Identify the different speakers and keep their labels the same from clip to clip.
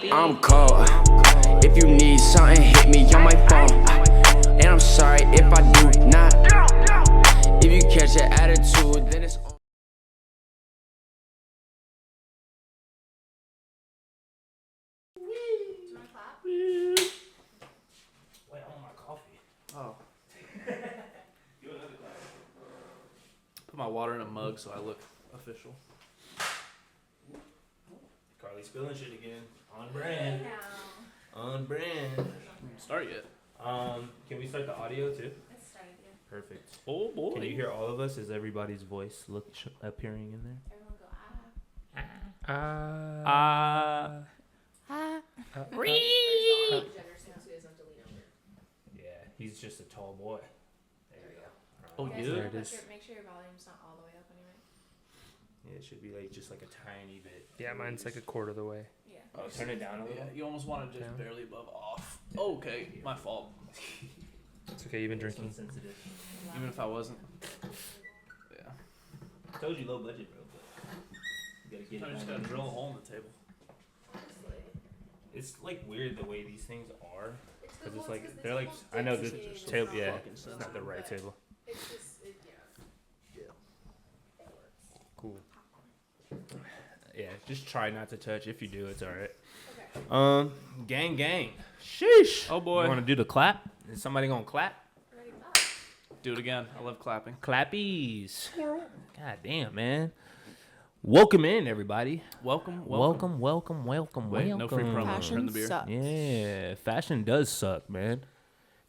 Speaker 1: I'm cold. If you need something, hit me on my phone. And I'm sorry if I do not. If you catch an attitude, then it's on.
Speaker 2: Wait, I want my coffee.
Speaker 3: Oh. Put my water in a mug so I look official.
Speaker 2: Carly spilling shit again. On brand. On brand.
Speaker 3: Start yet?
Speaker 2: Can we start the audio too?
Speaker 4: Let's start again.
Speaker 2: Perfect.
Speaker 3: Oh boy.
Speaker 2: Can you hear all of us? Is everybody's voice appearing in there?
Speaker 4: Everyone go
Speaker 2: Yeah, he's just a tall boy. There we go.
Speaker 3: Oh,
Speaker 2: Alright.
Speaker 3: yeah.
Speaker 2: There it is.
Speaker 4: Make sure your volume's not all the way up anyway.
Speaker 2: Yeah, it should be like just like a tiny bit.
Speaker 5: Yeah, mine's like a quarter of the way.
Speaker 4: Yeah.
Speaker 2: Oh, turn it down a little.
Speaker 3: Yeah, you almost want to just
Speaker 5: Down.
Speaker 3: barely above off. Okay, my fault.
Speaker 5: It's okay, you've been
Speaker 2: This
Speaker 5: drinking.
Speaker 2: one's sensitive.
Speaker 3: Even if I wasn't. Yeah.
Speaker 2: Told you low budget, bro. But you gotta get
Speaker 3: I
Speaker 2: it.
Speaker 3: just
Speaker 2: on
Speaker 3: gotta
Speaker 2: the
Speaker 3: drill a
Speaker 2: knees.
Speaker 3: hole in the table.
Speaker 2: It's like weird the way these things are. Cause it's like
Speaker 4: the
Speaker 2: they're like
Speaker 4: table's
Speaker 2: I know the
Speaker 4: dictated,
Speaker 2: table.
Speaker 4: it's
Speaker 2: Yeah,
Speaker 3: fucking
Speaker 2: it's not the right table.
Speaker 4: It's just,
Speaker 5: Cool.
Speaker 2: Yeah, just try not to touch. If you do, it's alright.
Speaker 4: Okay.
Speaker 2: Gang. Sheesh.
Speaker 3: Oh boy.
Speaker 2: You wanna do the clap? Is somebody gonna clap?
Speaker 4: Ready, clap.
Speaker 3: Do it again. I love clapping.
Speaker 2: Clappies. God damn, man. Welcome in, everybody.
Speaker 3: Welcome.
Speaker 2: Welcome.
Speaker 3: Wait, no free promo.
Speaker 4: Passion
Speaker 3: Turn the beer.
Speaker 4: sucks.
Speaker 2: Yeah, fashion does suck, man.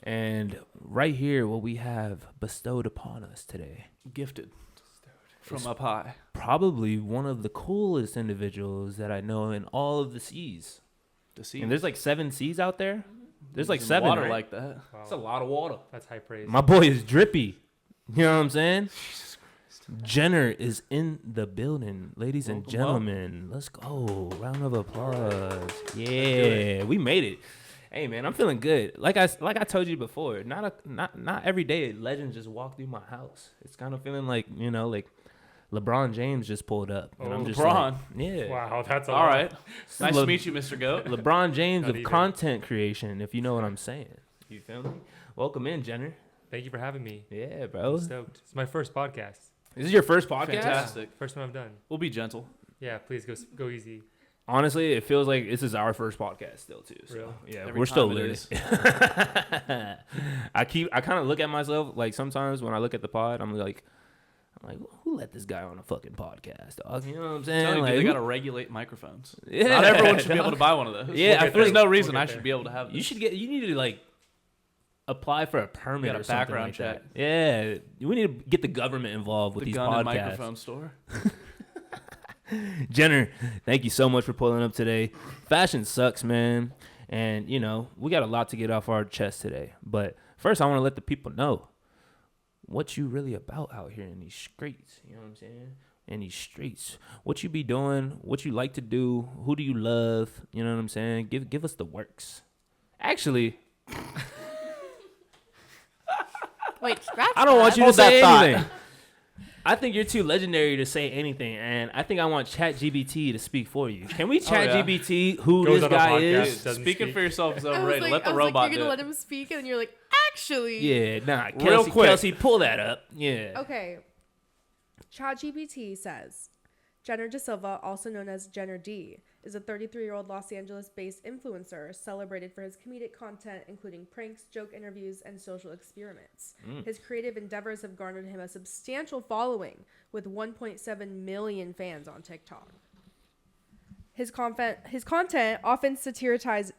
Speaker 2: And right here, what we have bestowed upon us today,
Speaker 3: Gifted. From
Speaker 2: It's-
Speaker 3: up high.
Speaker 2: probably one of the coolest individuals that I know in all of the seas.
Speaker 3: To see.
Speaker 2: And there's like 7 seas out there. There's like
Speaker 3: Using
Speaker 2: 7,
Speaker 3: water
Speaker 2: right?
Speaker 3: like that.
Speaker 5: Wow.
Speaker 2: That's a lot of water.
Speaker 5: That's high praise.
Speaker 2: My boy is drippy. You know what I'm saying? Jenner is in the building, ladies and
Speaker 3: Welcome,
Speaker 2: gentlemen. Let's go. Round of applause. Yeah, we made it. Hey man, I'm feeling good. Like I told you before, not every day legends just walk through my house. It's kind of feeling like, you know, like LeBron James just pulled up, and I'm just
Speaker 3: LeBron.
Speaker 2: like, yeah.
Speaker 5: Wow, that's a
Speaker 3: All
Speaker 5: lot.
Speaker 3: right. Nice
Speaker 2: Le-
Speaker 3: to meet you, Mr. Goat.
Speaker 2: LeBron James
Speaker 5: Not
Speaker 2: of
Speaker 5: even.
Speaker 2: content creation, if you know what I'm saying. You feel me? Welcome in, Jenner.
Speaker 5: Thank you for having me.
Speaker 2: Yeah, bro.
Speaker 5: I'm stoked. It's my first podcast.
Speaker 2: This is your first podcast?
Speaker 3: Fantastic.
Speaker 5: First one I've done.
Speaker 3: We'll be gentle.
Speaker 5: Yeah, please go easy.
Speaker 2: Honestly, it feels like this is our first podcast still too. So,
Speaker 5: Really?
Speaker 2: yeah,
Speaker 3: Every
Speaker 2: we're still
Speaker 3: time it
Speaker 2: learning.
Speaker 3: is.
Speaker 2: I kind of look at myself like sometimes when I look at the pod, I'm like, who let this guy on a fucking podcast, dog? You know what I'm saying?
Speaker 3: Telling you,
Speaker 2: Like,
Speaker 3: they
Speaker 2: who-
Speaker 3: gotta regulate microphones.
Speaker 2: Yeah,
Speaker 3: Not everyone should be able
Speaker 2: dog.
Speaker 3: to buy one of those.
Speaker 2: Yeah, I
Speaker 5: get
Speaker 2: feel
Speaker 3: There's
Speaker 2: like
Speaker 3: no reason
Speaker 5: We'll
Speaker 3: I
Speaker 5: get
Speaker 3: should
Speaker 5: there.
Speaker 3: be able to have this.
Speaker 2: you need to like apply for a permit
Speaker 3: Get a
Speaker 2: or something
Speaker 3: background
Speaker 2: like
Speaker 3: check.
Speaker 2: that. Yeah, we need to get the government involved with
Speaker 3: the
Speaker 2: these
Speaker 3: gun and
Speaker 2: podcasts.
Speaker 3: microphone store.
Speaker 2: Jenner, thank you so much for pulling up today. Fashion sucks, man. And, you know, we got a lot to get off our chest today. But first, I want to let the people know what you really about out here in these streets. You know what I'm saying? In these streets. What you be doing, what you like to do, who do you love? You know what I'm saying? Give us the works. Actually,
Speaker 4: Wait, scratch
Speaker 2: I don't want you to
Speaker 3: Hold that
Speaker 2: say
Speaker 3: thought.
Speaker 2: anything. I think you're too legendary to say anything, and I think I want ChatGPT to speak for you. Can we ChatGPT who
Speaker 5: Goes
Speaker 2: this
Speaker 5: on a
Speaker 2: guy
Speaker 5: podcast.
Speaker 2: is?
Speaker 5: Doesn't
Speaker 3: Speaking
Speaker 5: speak.
Speaker 3: for yourself is
Speaker 4: I was
Speaker 3: overrated.
Speaker 4: like,
Speaker 3: Let the
Speaker 4: I was
Speaker 3: robot
Speaker 4: like, you're
Speaker 3: do
Speaker 4: gonna
Speaker 3: it.
Speaker 4: let him speak, and then you're like, actually.
Speaker 2: Yeah, nah,
Speaker 3: Real
Speaker 2: Kelsey,
Speaker 3: quick.
Speaker 2: Kelsey, pull that up. Yeah.
Speaker 6: Okay. ChatGPT says Jenner Dasilva, also known as Jenner D, is a 33-year-old Los Angeles-based influencer celebrated for his comedic content, including pranks, joke interviews, and social experiments. His creative endeavors have garnered him a substantial following with 1.7 million fans on TikTok. His content often satirizes.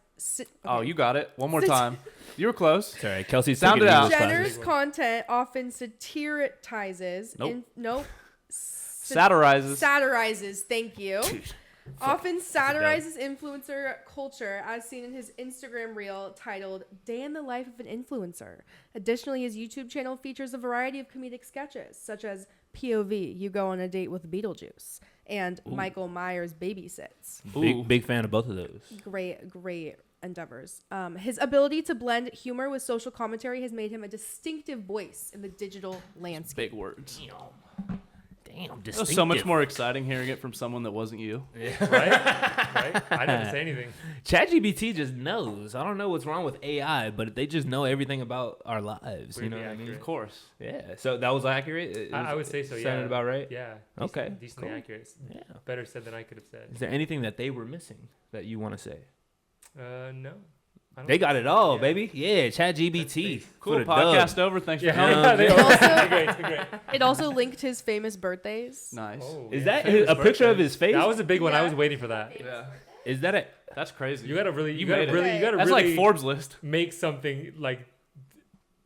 Speaker 3: Oh, you got it. One more time. You were close.
Speaker 2: Sorry, Kelsey.
Speaker 3: Sound it out.
Speaker 6: Jenner's content often satirizes.
Speaker 3: Nope. Satirizes.
Speaker 6: Satirizes. Thank you. Often satirizes influencer culture, as seen in his Instagram reel titled "Day in the Life of an Influencer." Additionally, his YouTube channel features a variety of comedic sketches, such as "POV: You Go on a Date with Beetlejuice" and "Michael Myers Babysits."
Speaker 2: Big fan of both of those.
Speaker 6: Great endeavors. His ability to blend humor with social commentary has made him a distinctive voice in the digital landscape.
Speaker 3: Big words.
Speaker 2: damn,
Speaker 3: It
Speaker 2: distinctive.
Speaker 3: was so much more exciting hearing it from someone that wasn't you.
Speaker 5: Right? Right? I didn't say anything.
Speaker 2: ChatGPT just knows. I don't know what's wrong with AI, but they just know everything about our lives. You know
Speaker 5: Weirdly
Speaker 2: what I mean?
Speaker 5: accurate.
Speaker 3: Of course.
Speaker 2: Yeah. So that was accurate.
Speaker 5: I would say so, yeah.
Speaker 2: Sounded about right.
Speaker 5: Yeah.
Speaker 2: Okay,
Speaker 5: Decently
Speaker 2: cool.
Speaker 5: accurate.
Speaker 2: Yeah.
Speaker 5: Better said than I could have said.
Speaker 2: Is there anything that they were missing that you want to say?
Speaker 5: No. I don't
Speaker 2: They got it all,
Speaker 5: yeah.
Speaker 2: baby. Yeah, ChatGPT.
Speaker 3: Cool.
Speaker 2: For the
Speaker 3: Podcast
Speaker 2: dub.
Speaker 3: over. Thanks
Speaker 5: Yeah,
Speaker 3: for coming.
Speaker 5: yeah, they
Speaker 2: Yeah.
Speaker 5: are.
Speaker 6: Also-
Speaker 5: They're great. They're great.
Speaker 6: It also linked his famous birthdays.
Speaker 3: Nice.
Speaker 5: Oh,
Speaker 2: Is
Speaker 5: yeah.
Speaker 2: that a picture of his face?
Speaker 5: That was a big one. I
Speaker 6: Yeah.
Speaker 5: was waiting for that.
Speaker 3: Yeah.
Speaker 2: Is that a?
Speaker 3: That's crazy.
Speaker 5: You gotta really,
Speaker 3: You
Speaker 5: you gotta
Speaker 3: made it.
Speaker 5: really, you gotta
Speaker 3: That's
Speaker 5: really
Speaker 3: like Forbes list.
Speaker 5: make something like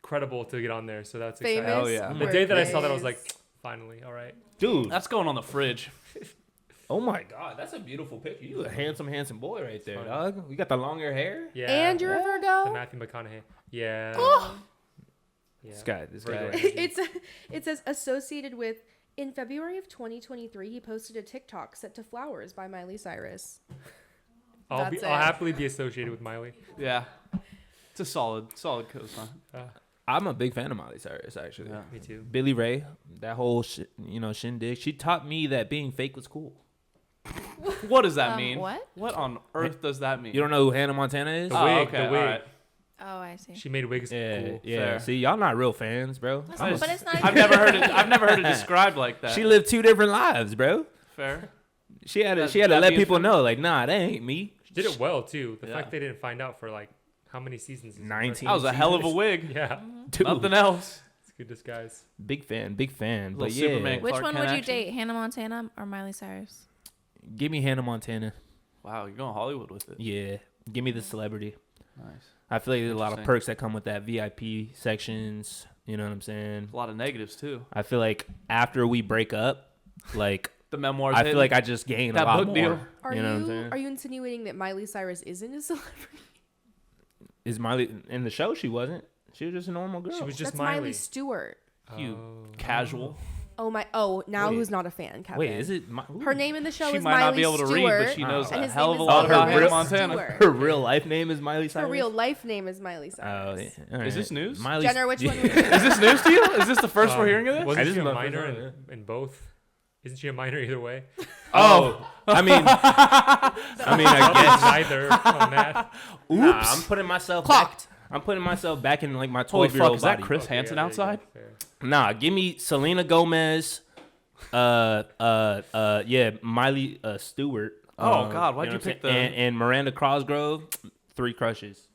Speaker 5: credible to get on there. So that's
Speaker 6: Famous.
Speaker 5: exciting.
Speaker 3: Oh, yeah.
Speaker 5: The day that I saw that, I was
Speaker 6: birthdays.
Speaker 5: like, finally, all right.
Speaker 2: Dude.
Speaker 3: That's going on the fridge.
Speaker 2: Oh my God, that's a beautiful picture. You a handsome boy right there,
Speaker 5: Fun.
Speaker 2: dog. You got the longer hair.
Speaker 5: Yeah.
Speaker 6: And you're a
Speaker 5: the
Speaker 6: Virgo.
Speaker 5: Matthew McConaughey. Yeah.
Speaker 6: Oh.
Speaker 5: Yeah.
Speaker 2: This guy.
Speaker 5: Virgo energy.
Speaker 6: It says associated with. In February of 2023, he posted a TikTok set to "Flowers" by Miley Cyrus.
Speaker 5: I'll
Speaker 6: That's it.
Speaker 5: happily be associated with Miley.
Speaker 3: Yeah. It's a solid cosign.
Speaker 2: I'm a big fan of Miley Cyrus, actually.
Speaker 3: Yeah.
Speaker 5: Me too.
Speaker 2: Billy Ray, that whole shindig. She taught me that being fake was cool.
Speaker 3: What does that mean?
Speaker 4: What?
Speaker 3: What on earth does that mean?
Speaker 2: You don't know who Hannah Montana is?
Speaker 5: The
Speaker 3: Oh,
Speaker 5: wig,
Speaker 3: okay,
Speaker 5: the wig.
Speaker 3: alright.
Speaker 4: Oh, I see.
Speaker 5: She made wigs
Speaker 2: Yeah,
Speaker 5: cool.
Speaker 2: yeah.
Speaker 3: Fair.
Speaker 2: See, y'all not real fans, bro.
Speaker 4: But it's not.
Speaker 3: I've never heard it. I've never heard it described like that.
Speaker 2: She lived 2 different lives, bro.
Speaker 3: Fair.
Speaker 2: She had to
Speaker 3: That
Speaker 2: let
Speaker 3: being
Speaker 2: people
Speaker 3: fair.
Speaker 2: know, like, nah, that ain't me.
Speaker 5: She did it well too. The
Speaker 3: Yeah.
Speaker 5: fact they didn't find out for like how many seasons? is
Speaker 2: 19.
Speaker 3: That was a hell of a wig.
Speaker 5: Yeah,
Speaker 2: Dude,
Speaker 3: Nothing else.
Speaker 5: it's a good disguise.
Speaker 2: big fan. But
Speaker 3: Little
Speaker 2: yeah,
Speaker 3: Superman.
Speaker 4: Which
Speaker 3: Clark
Speaker 4: one
Speaker 3: Kent
Speaker 4: would you
Speaker 3: action?
Speaker 4: date, Hannah Montana or Miley Cyrus?
Speaker 2: give me Hannah Montana.
Speaker 3: Wow, you're going Hollywood with it.
Speaker 2: Yeah, give me the celebrity.
Speaker 3: Nice.
Speaker 2: I feel like there's a lot of
Speaker 3: Interesting.
Speaker 2: perks that come with that VIP sections. You know what I'm saying?
Speaker 3: A lot of negatives too.
Speaker 2: I feel like after we break up, like
Speaker 3: The memoirs.
Speaker 2: I feel like I just gained a
Speaker 3: That
Speaker 2: lot
Speaker 3: book
Speaker 2: more.
Speaker 3: deal.
Speaker 6: Are
Speaker 2: you know what I'm saying?
Speaker 6: Are you insinuating that Miley Cyrus isn't a celebrity?
Speaker 2: Is Miley in the show? She wasn't. She was just a normal girl.
Speaker 5: She was just
Speaker 6: That's
Speaker 5: Miley.
Speaker 6: Miley Stewart.
Speaker 3: You
Speaker 5: Oh.
Speaker 3: casual.
Speaker 6: Oh my! Oh, now
Speaker 2: Wait.
Speaker 6: who's not a fan? Kevin.
Speaker 2: Wait, is it
Speaker 6: Her name in the show
Speaker 3: She
Speaker 6: is
Speaker 3: might
Speaker 6: Miley
Speaker 3: not be able to
Speaker 6: Stewart,
Speaker 3: read, but she knows
Speaker 2: and
Speaker 3: a
Speaker 6: his
Speaker 3: hell
Speaker 6: name
Speaker 3: of a
Speaker 6: is
Speaker 3: lot about
Speaker 2: Miley
Speaker 3: Hannah
Speaker 6: Stewart.
Speaker 3: Montana.
Speaker 2: her real life name is Miley Cyrus?
Speaker 6: Her real life name is Miley
Speaker 2: Oh,
Speaker 6: Cyrus.
Speaker 2: yeah. All right.
Speaker 3: Is this news?
Speaker 2: Miley
Speaker 6: Jenner, which one?
Speaker 3: Is this news to you? Is this the first we're hearing of this?
Speaker 2: I
Speaker 5: Wasn't
Speaker 2: just
Speaker 5: she a
Speaker 2: love
Speaker 5: minor
Speaker 2: her,
Speaker 5: in both? Isn't she a minor either way?
Speaker 2: Oh, I mean, I guess.
Speaker 5: Neither on that.
Speaker 2: Nah, I'm putting myself back. I'm putting myself back in like my
Speaker 3: Holy
Speaker 2: 12-year-old
Speaker 3: fuck, is that
Speaker 2: body.
Speaker 3: Chris
Speaker 5: Okay,
Speaker 3: Hansen
Speaker 5: yeah, there you go.
Speaker 3: outside?
Speaker 5: Fair.
Speaker 2: Nah, give me Selena Gomez. Yeah, Miley Stewart.
Speaker 3: Oh, God, why'd
Speaker 2: know
Speaker 3: you
Speaker 2: what I'm
Speaker 3: pick
Speaker 2: saying?
Speaker 3: the-
Speaker 2: and Miranda Cosgrove? 3 crushes.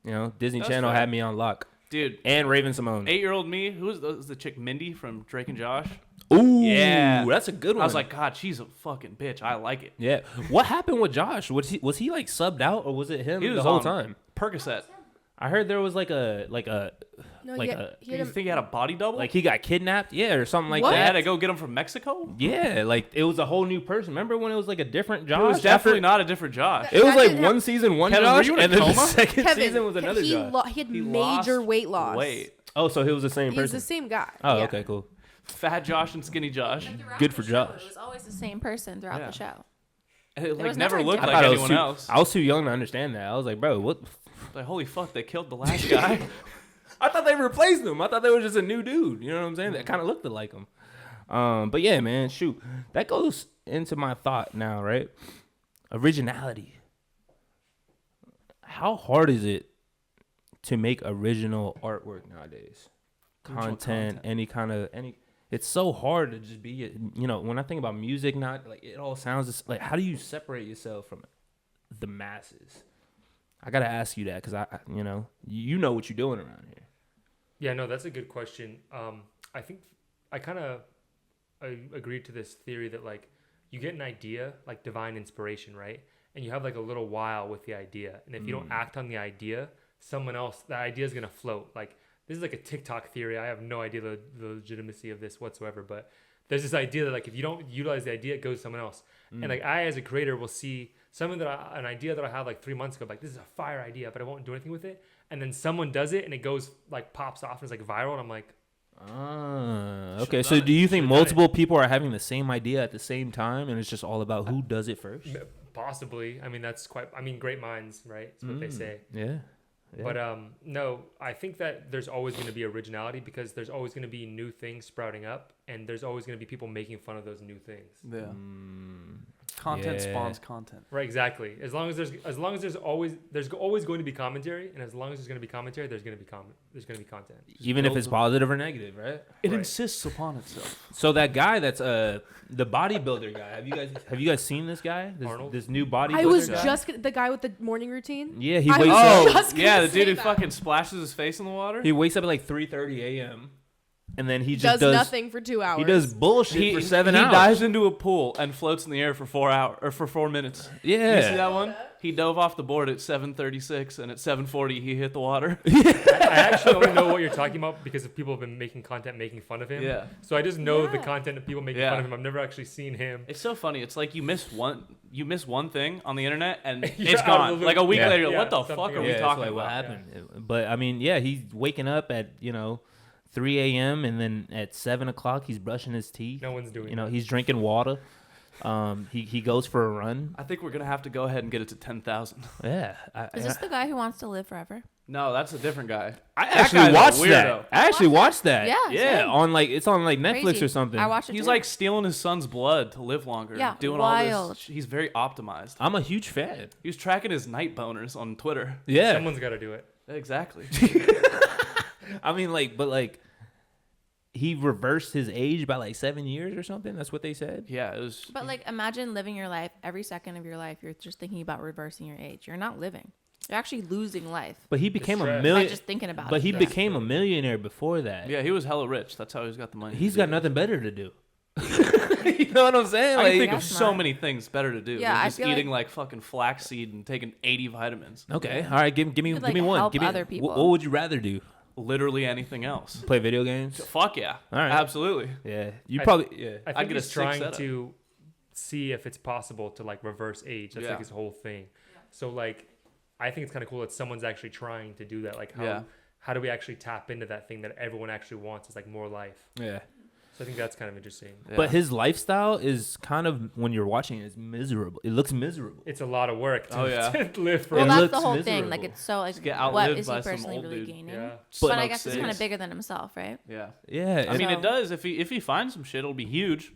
Speaker 2: You know, Disney
Speaker 3: That's
Speaker 2: Channel
Speaker 3: fair.
Speaker 2: had me on lock.
Speaker 3: Dude,
Speaker 2: And Raven Simone.
Speaker 3: 8-year-old me, who was the chick Mindy from Drake and Josh?
Speaker 2: Ooh,
Speaker 3: Yeah.
Speaker 2: that's a good one.
Speaker 3: I was like, God, she's a fucking bitch. I like it.
Speaker 2: yeah. What happened with Josh? Was he like subbed out or was it him
Speaker 3: He was
Speaker 2: the whole
Speaker 3: on
Speaker 2: time?
Speaker 3: Percocet.
Speaker 2: I heard there was like a
Speaker 6: No,
Speaker 2: Like
Speaker 6: yeah,
Speaker 2: a-
Speaker 6: he
Speaker 3: You
Speaker 6: had a,
Speaker 3: think he had a body double?
Speaker 2: like he got kidnapped, yeah, or something like
Speaker 6: What?
Speaker 3: they had
Speaker 2: that.
Speaker 3: to go get him from Mexico?
Speaker 2: Yeah, like it was a whole new person. Remember when it was like a different Josh?
Speaker 3: It was definitely
Speaker 2: After-
Speaker 3: not a different Josh.
Speaker 2: It was
Speaker 6: That
Speaker 2: like
Speaker 6: didn't
Speaker 2: one
Speaker 6: hap-
Speaker 2: season, one
Speaker 3: Kevin, were
Speaker 2: Josh,
Speaker 3: you in a
Speaker 2: and then the
Speaker 3: coma?
Speaker 2: second
Speaker 6: Kevin,
Speaker 2: season was another
Speaker 6: he,
Speaker 2: Josh.
Speaker 6: he had
Speaker 3: He
Speaker 6: major
Speaker 3: lost
Speaker 6: weight loss.
Speaker 3: Wait.
Speaker 2: Oh, so he was the same
Speaker 6: He's
Speaker 2: person.
Speaker 6: the same guy.
Speaker 2: Oh,
Speaker 6: yeah.
Speaker 2: okay, cool.
Speaker 3: Fat Josh and Skinny Josh.
Speaker 2: Good for Josh.
Speaker 4: It was always the same person throughout
Speaker 3: Yeah.
Speaker 4: the show.
Speaker 3: It
Speaker 4: was
Speaker 3: never
Speaker 4: never a
Speaker 3: looked
Speaker 4: difference.
Speaker 3: like
Speaker 2: I
Speaker 3: anyone else.
Speaker 2: I was too young to understand that. I was like, bro, what?
Speaker 3: Like, holy fuck, they killed the last guy.
Speaker 2: I thought they replaced him. I thought they were just a new dude. You know what I'm saying? That kind of looked like him. But yeah, man, shoot. That goes into my thought now, right? Originality. How hard is it to make original artwork nowadays? Content, any. It's so hard to just be, you know, when I think about music, not like it all sounds just, like, how do you separate yourself from the masses? I gotta ask you that because you know what you're doing around here.
Speaker 5: Yeah, no, that's a good question. I think I kind of agreed to this theory that like you get an idea, like divine inspiration, right? And you have like a little while with the idea, and if you don't act on the idea, someone else, that idea is gonna float. Like this is like a TikTok theory. I have no idea the legitimacy of this whatsoever, but there's this idea that like if you don't utilize the idea, it goes to someone else. And like I as a creator will see something an idea that I had like 3 months ago, like this is a fire idea, but I won't do anything with it. And then someone does it and it goes like pops off and it's like viral. And I'm like,
Speaker 2: Okay.
Speaker 3: Should've
Speaker 2: So
Speaker 3: done
Speaker 2: do you think
Speaker 5: Should've done
Speaker 2: multiple people are having the same idea at the same time, and it's just all about who does it first?
Speaker 5: possibly. I mean, great minds, right? That's what they say.
Speaker 2: Yeah. Yeah.
Speaker 5: But no, I think that there's always going to be originality because there's always going to be new things sprouting up, and there's always going to be people making fun of those new things.
Speaker 3: Yeah. Content
Speaker 2: Yeah.
Speaker 3: spawns content.
Speaker 5: Right, exactly. As long as there's always going to be commentary, and as long as there's going to be commentary, there's going to be content.
Speaker 2: Even if
Speaker 3: builds
Speaker 2: it's
Speaker 3: them.
Speaker 2: positive or negative, right?
Speaker 3: It
Speaker 5: Right.
Speaker 3: insists upon itself.
Speaker 2: So that guy that's the bodybuilder guy. Have you guys seen this guy?
Speaker 5: Arnold?
Speaker 2: This new bodybuilder
Speaker 6: I was
Speaker 2: guy?
Speaker 6: just the guy with the morning routine.
Speaker 2: Yeah, he
Speaker 6: I
Speaker 2: wakes
Speaker 6: was
Speaker 2: up.
Speaker 6: just gonna
Speaker 3: Yeah, the
Speaker 6: say
Speaker 3: dude who
Speaker 6: that.
Speaker 3: fucking splashes his face in the water.
Speaker 2: He wakes up at like 3:30 a.m. and then he just
Speaker 6: does nothing for 2 hours.
Speaker 2: He does bullshit for 7 hours.
Speaker 3: He dives into a pool and floats in the air for 4 hours or for 4 minutes.
Speaker 2: Yeah.
Speaker 3: You see that one? He dove off the board at 7:36, and at 7:40 he hit the water.
Speaker 5: I actually only know what you're talking about because of people have been making content making fun of him.
Speaker 3: Yeah.
Speaker 5: So I just know the
Speaker 4: Yeah.
Speaker 5: content of people making
Speaker 3: Yeah.
Speaker 5: fun of him. I've never actually seen him.
Speaker 3: It's so funny. It's like you miss one thing on the internet and
Speaker 5: You're
Speaker 3: it's
Speaker 5: out of the
Speaker 3: gone.
Speaker 5: loop.
Speaker 3: Like a week
Speaker 2: Yeah.
Speaker 3: later, you're like,
Speaker 5: Yeah,
Speaker 3: what the
Speaker 5: something
Speaker 3: fuck are
Speaker 5: else.
Speaker 3: we
Speaker 2: Yeah, it's
Speaker 3: talking
Speaker 2: like
Speaker 3: about?
Speaker 2: what happened. But I mean, yeah, he's waking up at 3 a.m. and then at 7 o'clock he's brushing his teeth.
Speaker 5: No one's doing
Speaker 2: know,
Speaker 5: that.
Speaker 2: he's drinking water. He goes for a run.
Speaker 3: I think we're gonna have to go ahead and get it to 10,000.
Speaker 2: Yeah.
Speaker 4: Is this the guy who wants to live forever?
Speaker 3: No, that's a different guy.
Speaker 2: I
Speaker 3: That
Speaker 2: actually
Speaker 3: guy's a
Speaker 2: watched
Speaker 3: weirdo.
Speaker 2: that. I actually watched that.
Speaker 4: Yeah,
Speaker 2: Yeah.
Speaker 4: same.
Speaker 2: On like it's on like Netflix
Speaker 4: Crazy.
Speaker 2: or something.
Speaker 4: I watched it
Speaker 3: He's
Speaker 4: too.
Speaker 3: like stealing his son's blood to live longer.
Speaker 4: Yeah,
Speaker 3: doing all
Speaker 4: wild.
Speaker 3: this. He's very optimized.
Speaker 2: I'm a huge fan.
Speaker 3: He was tracking his night boners on Twitter.
Speaker 2: Yeah.
Speaker 5: Someone's got to do it.
Speaker 3: Exactly.
Speaker 2: I mean, but he reversed his age by like 7 years or something. That's what they said.
Speaker 3: Yeah, it was.
Speaker 4: But like, imagine living your life, every second of your life, you're just thinking about reversing your age. You're not living. You're actually losing life
Speaker 2: But he became a
Speaker 5: stress.
Speaker 4: by
Speaker 2: million.
Speaker 4: just thinking about
Speaker 2: But
Speaker 4: it.
Speaker 2: he
Speaker 4: Yeah.
Speaker 2: became a millionaire before that.
Speaker 3: Yeah, he was hella rich. That's how he's got the money.
Speaker 2: He's got nothing better to do. You know what I'm saying?
Speaker 3: I
Speaker 2: Like,
Speaker 3: can think of
Speaker 4: That's
Speaker 3: so
Speaker 4: smart.
Speaker 3: many things better to do.
Speaker 4: Yeah,
Speaker 3: than
Speaker 4: I
Speaker 3: just
Speaker 4: feel
Speaker 3: eating like fucking flaxseed and taking 80 vitamins.
Speaker 2: okay, all right. Give me
Speaker 4: could,
Speaker 2: give
Speaker 4: like,
Speaker 2: me one.
Speaker 4: help
Speaker 2: Give me
Speaker 4: other people.
Speaker 2: What would you rather do?
Speaker 3: Literally anything else.
Speaker 2: Play video games?
Speaker 3: Fuck yeah.
Speaker 2: All right.
Speaker 3: Absolutely.
Speaker 2: Yeah. You
Speaker 5: I-
Speaker 2: probably yeah.
Speaker 5: I
Speaker 3: I'd
Speaker 5: think
Speaker 3: get a
Speaker 5: he's
Speaker 3: sick
Speaker 5: trying
Speaker 3: setup.
Speaker 5: to see if it's possible to like reverse age. That's
Speaker 3: Yeah.
Speaker 5: like his whole thing. So like, I think it's kind of cool that someone's actually trying to do that. Like, how do we actually tap into that thing that everyone actually wants? It's like more life.
Speaker 2: Yeah.
Speaker 5: So I think that's kind of interesting.
Speaker 3: Yeah.
Speaker 2: But his lifestyle is kind of when you're watching it, it's miserable. It looks miserable.
Speaker 5: It's a lot of work to,
Speaker 3: Oh, yeah.
Speaker 5: to live for.
Speaker 4: Well,
Speaker 2: It
Speaker 4: that's
Speaker 2: looks
Speaker 4: the whole thing. Like,
Speaker 2: miserable.
Speaker 4: it's so like,
Speaker 3: get
Speaker 4: what
Speaker 3: outlived
Speaker 4: is he
Speaker 3: by some
Speaker 4: personally
Speaker 3: old
Speaker 4: really
Speaker 3: dude.
Speaker 4: gaining?
Speaker 5: Yeah.
Speaker 4: But I
Speaker 3: Smoke
Speaker 4: guess it's kind of
Speaker 3: cigs.
Speaker 4: bigger than himself, right?
Speaker 3: Yeah.
Speaker 2: Yeah.
Speaker 3: I mean,
Speaker 4: So-
Speaker 3: it does. If he finds some shit, it'll be huge.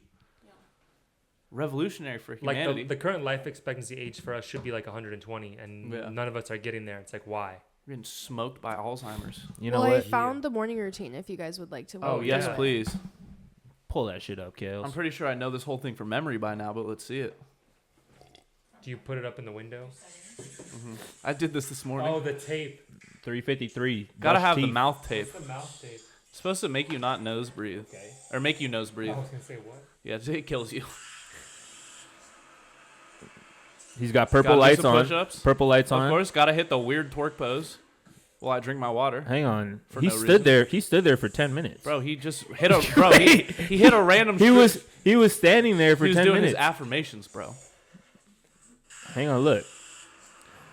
Speaker 3: Revolutionary for
Speaker 5: Like
Speaker 3: humanity.
Speaker 5: the current life expectancy age for us should be like 120, and
Speaker 3: Yeah.
Speaker 5: none of us are getting there. It's like, why?
Speaker 3: We're getting smoked by Alzheimer's.
Speaker 2: you know
Speaker 6: Well,
Speaker 2: what?
Speaker 6: I found the morning routine. If you guys would like to.
Speaker 5: Oh,
Speaker 6: look
Speaker 5: yeah.
Speaker 3: Yes,
Speaker 6: into it.
Speaker 3: please.
Speaker 2: Pull that shit up, Kales.
Speaker 3: I'm pretty sure I know this whole thing from memory by now, but let's see it.
Speaker 5: Do you put it up in the window?
Speaker 3: I did this morning.
Speaker 5: Oh, the tape.
Speaker 2: 353.
Speaker 3: Gotta
Speaker 2: Brush
Speaker 3: have the
Speaker 2: teeth.
Speaker 3: mouth tape.
Speaker 5: What's the mouth tape?
Speaker 3: It's supposed to make you not nose breathe.
Speaker 5: Okay.
Speaker 3: Or make you nose breathe.
Speaker 5: I was gonna say what?
Speaker 3: Yeah, it kills you.
Speaker 2: He's got purple
Speaker 3: Gotta do
Speaker 2: lights
Speaker 3: some
Speaker 2: on.
Speaker 3: push-ups.
Speaker 2: Purple lights
Speaker 3: Of
Speaker 2: on.
Speaker 3: course, gotta hit the weird twerk pose while I drink my water.
Speaker 2: Hang on.
Speaker 3: For
Speaker 2: He
Speaker 3: no
Speaker 2: stood
Speaker 3: reason.
Speaker 2: there. He stood there for 10 minutes.
Speaker 3: Bro, he just hit a bro. He hit a random.
Speaker 2: He was standing there for
Speaker 3: he was
Speaker 2: 10
Speaker 3: doing
Speaker 2: minutes.
Speaker 3: his affirmations, bro.
Speaker 2: Hang on, look.